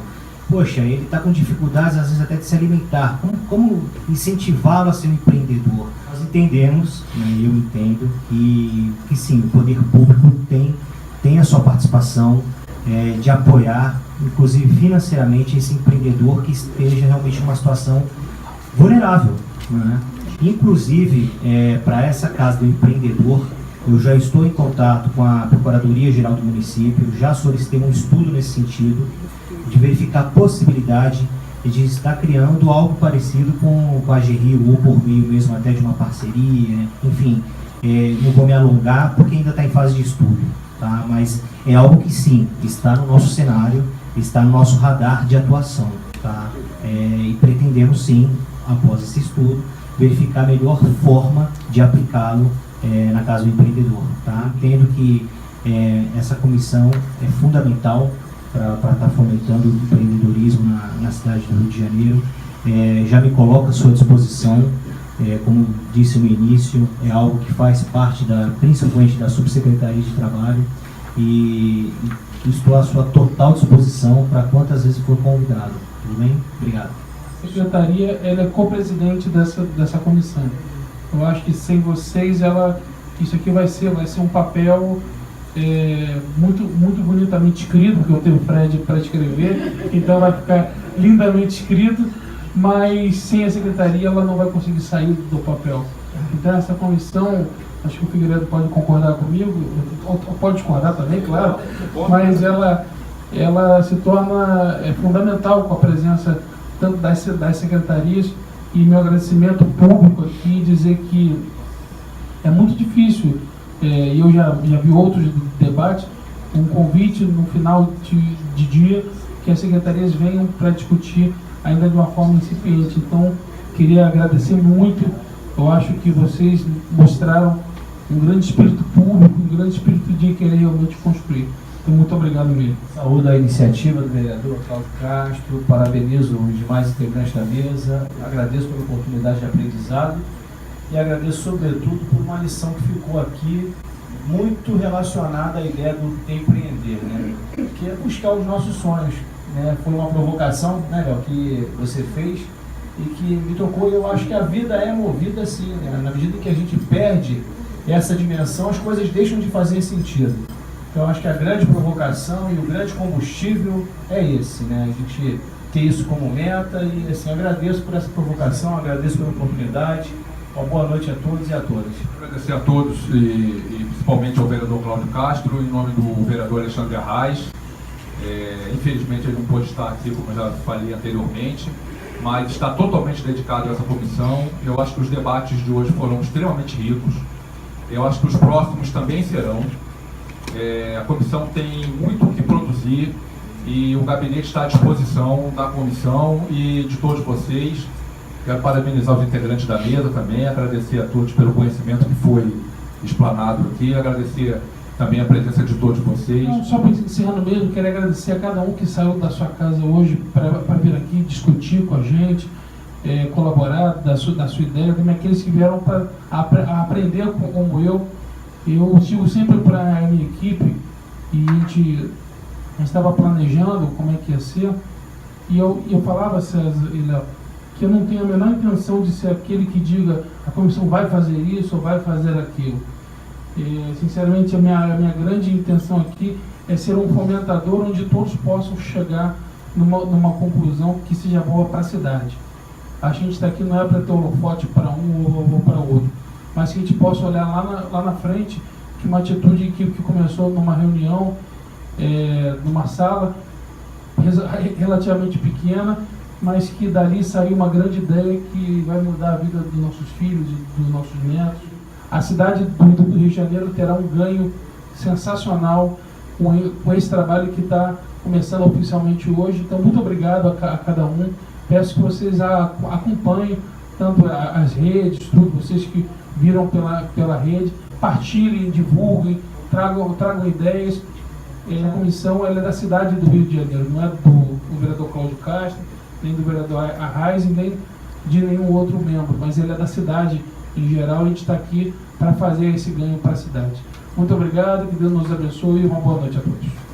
poxa, ele está com dificuldades às vezes até de se alimentar. Como incentivá-lo a ser um empreendedor? Nós entendemos, né, eu entendo, que sim, o poder público tem a sua participação de apoiar, inclusive financeiramente, esse empreendedor que esteja realmente em uma situação vulnerável, né? Inclusive, para essa casa do empreendedor, eu já estou em contato com a Procuradoria-Geral do município, já solicitei um estudo nesse sentido, de verificar a possibilidade de estar criando algo parecido com a GRIO, ou por meio mesmo até de uma parceria, enfim, não vou me alongar porque ainda está em fase de estudo, tá? Mas é algo que sim, está no nosso cenário, está no nosso radar de atuação, tá? E pretendemos sim, após esse estudo, verificar a melhor forma de aplicá-lo na casa do empreendedor, tá? Entendo que essa comissão é fundamental para estar fomentando o empreendedorismo na cidade do Rio de Janeiro. Já me coloco à sua disposição, como disse no início, é algo que faz parte principalmente da Subsecretaria de Trabalho, e estou à sua total disposição para quantas vezes for convidado. Tudo bem? Obrigado. A Secretaria ela é co-presidente dessa comissão. Eu acho que sem vocês, isso aqui vai ser um papel muito, muito bonitamente escrito, porque eu tenho o Fred para escrever, então vai ficar lindamente escrito, mas sem a Secretaria ela não vai conseguir sair do papel. Então essa comissão, acho que o Figueiredo pode concordar comigo, ou pode discordar também, claro, mas ela se torna fundamental com a presença tanto das secretarias, e meu agradecimento público aqui, dizer que é muito difícil, e eu já vi outros debates, um convite no final de dia que as secretarias venham para discutir ainda de uma forma incipiente. Então, queria agradecer muito. Eu acho que vocês mostraram um grande espírito público, um grande espírito de querer realmente construir. Então, muito obrigado mesmo. Saúdo a iniciativa do vereador Cláudio Castro, parabenizo os demais integrantes da mesa, agradeço pela oportunidade de aprendizado e agradeço sobretudo por uma lição que ficou aqui muito relacionada à ideia do empreender, né? Que é buscar os nossos sonhos, né? Foi uma provocação, né, Léo, que você fez e que me tocou, e eu acho que a vida é movida assim, né? Na medida em que a gente perde essa dimensão, as coisas deixam de fazer sentido. Então, acho que a grande provocação e o grande combustível é esse, né? A gente ter isso como meta e, assim, agradeço por essa provocação, agradeço pela oportunidade. Uma boa noite a todos e a todas. Agradecer a todos e principalmente ao vereador Cláudio Castro, em nome do vereador Alexandre Arraes. Infelizmente ele não pôde estar aqui, como eu já falei anteriormente, mas está totalmente dedicado a essa comissão. Eu acho que os debates de hoje foram extremamente ricos. Eu acho que os próximos também serão. A comissão tem muito o que produzir e o gabinete está à disposição da comissão e de todos vocês. Quero parabenizar os integrantes da mesa também, agradecer a todos pelo conhecimento que foi explanado aqui, agradecer também a presença de todos vocês. Não, só para encerrando mesmo, quero agradecer a cada um que saiu da sua casa hoje para vir aqui discutir com a gente, colaborar da sua ideia, também aqueles que vieram para aprender como eu. Eu sigo sempre para a minha equipe e a gente estava planejando como é que ia ser e eu falava, César e Léo, que eu não tenho a menor intenção de ser aquele que diga a comissão vai fazer isso ou vai fazer aquilo. Sinceramente, a minha grande intenção aqui é ser um fomentador onde todos possam chegar numa conclusão que seja boa para a cidade. A gente está aqui não é para ter holofote para um ou para outro, mas que a gente possa olhar lá na frente que uma atitude que começou numa reunião, numa sala relativamente pequena, mas que dali saiu uma grande ideia que vai mudar a vida dos nossos filhos e dos nossos netos. A cidade do Rio de Janeiro terá um ganho sensacional com esse trabalho que está começando oficialmente hoje. Então, muito obrigado a cada um. Peço que vocês acompanhem tanto as redes, tudo, vocês que viram pela rede, partilhem, divulguem, tragam ideias. A comissão ela é da cidade do Rio de Janeiro, não é do vereador Cláudio Castro, nem do vereador Arraes, nem de nenhum outro membro, mas ele é da cidade em geral e a gente está aqui para fazer esse ganho para a cidade. Muito obrigado, que Deus nos abençoe e uma boa noite a todos.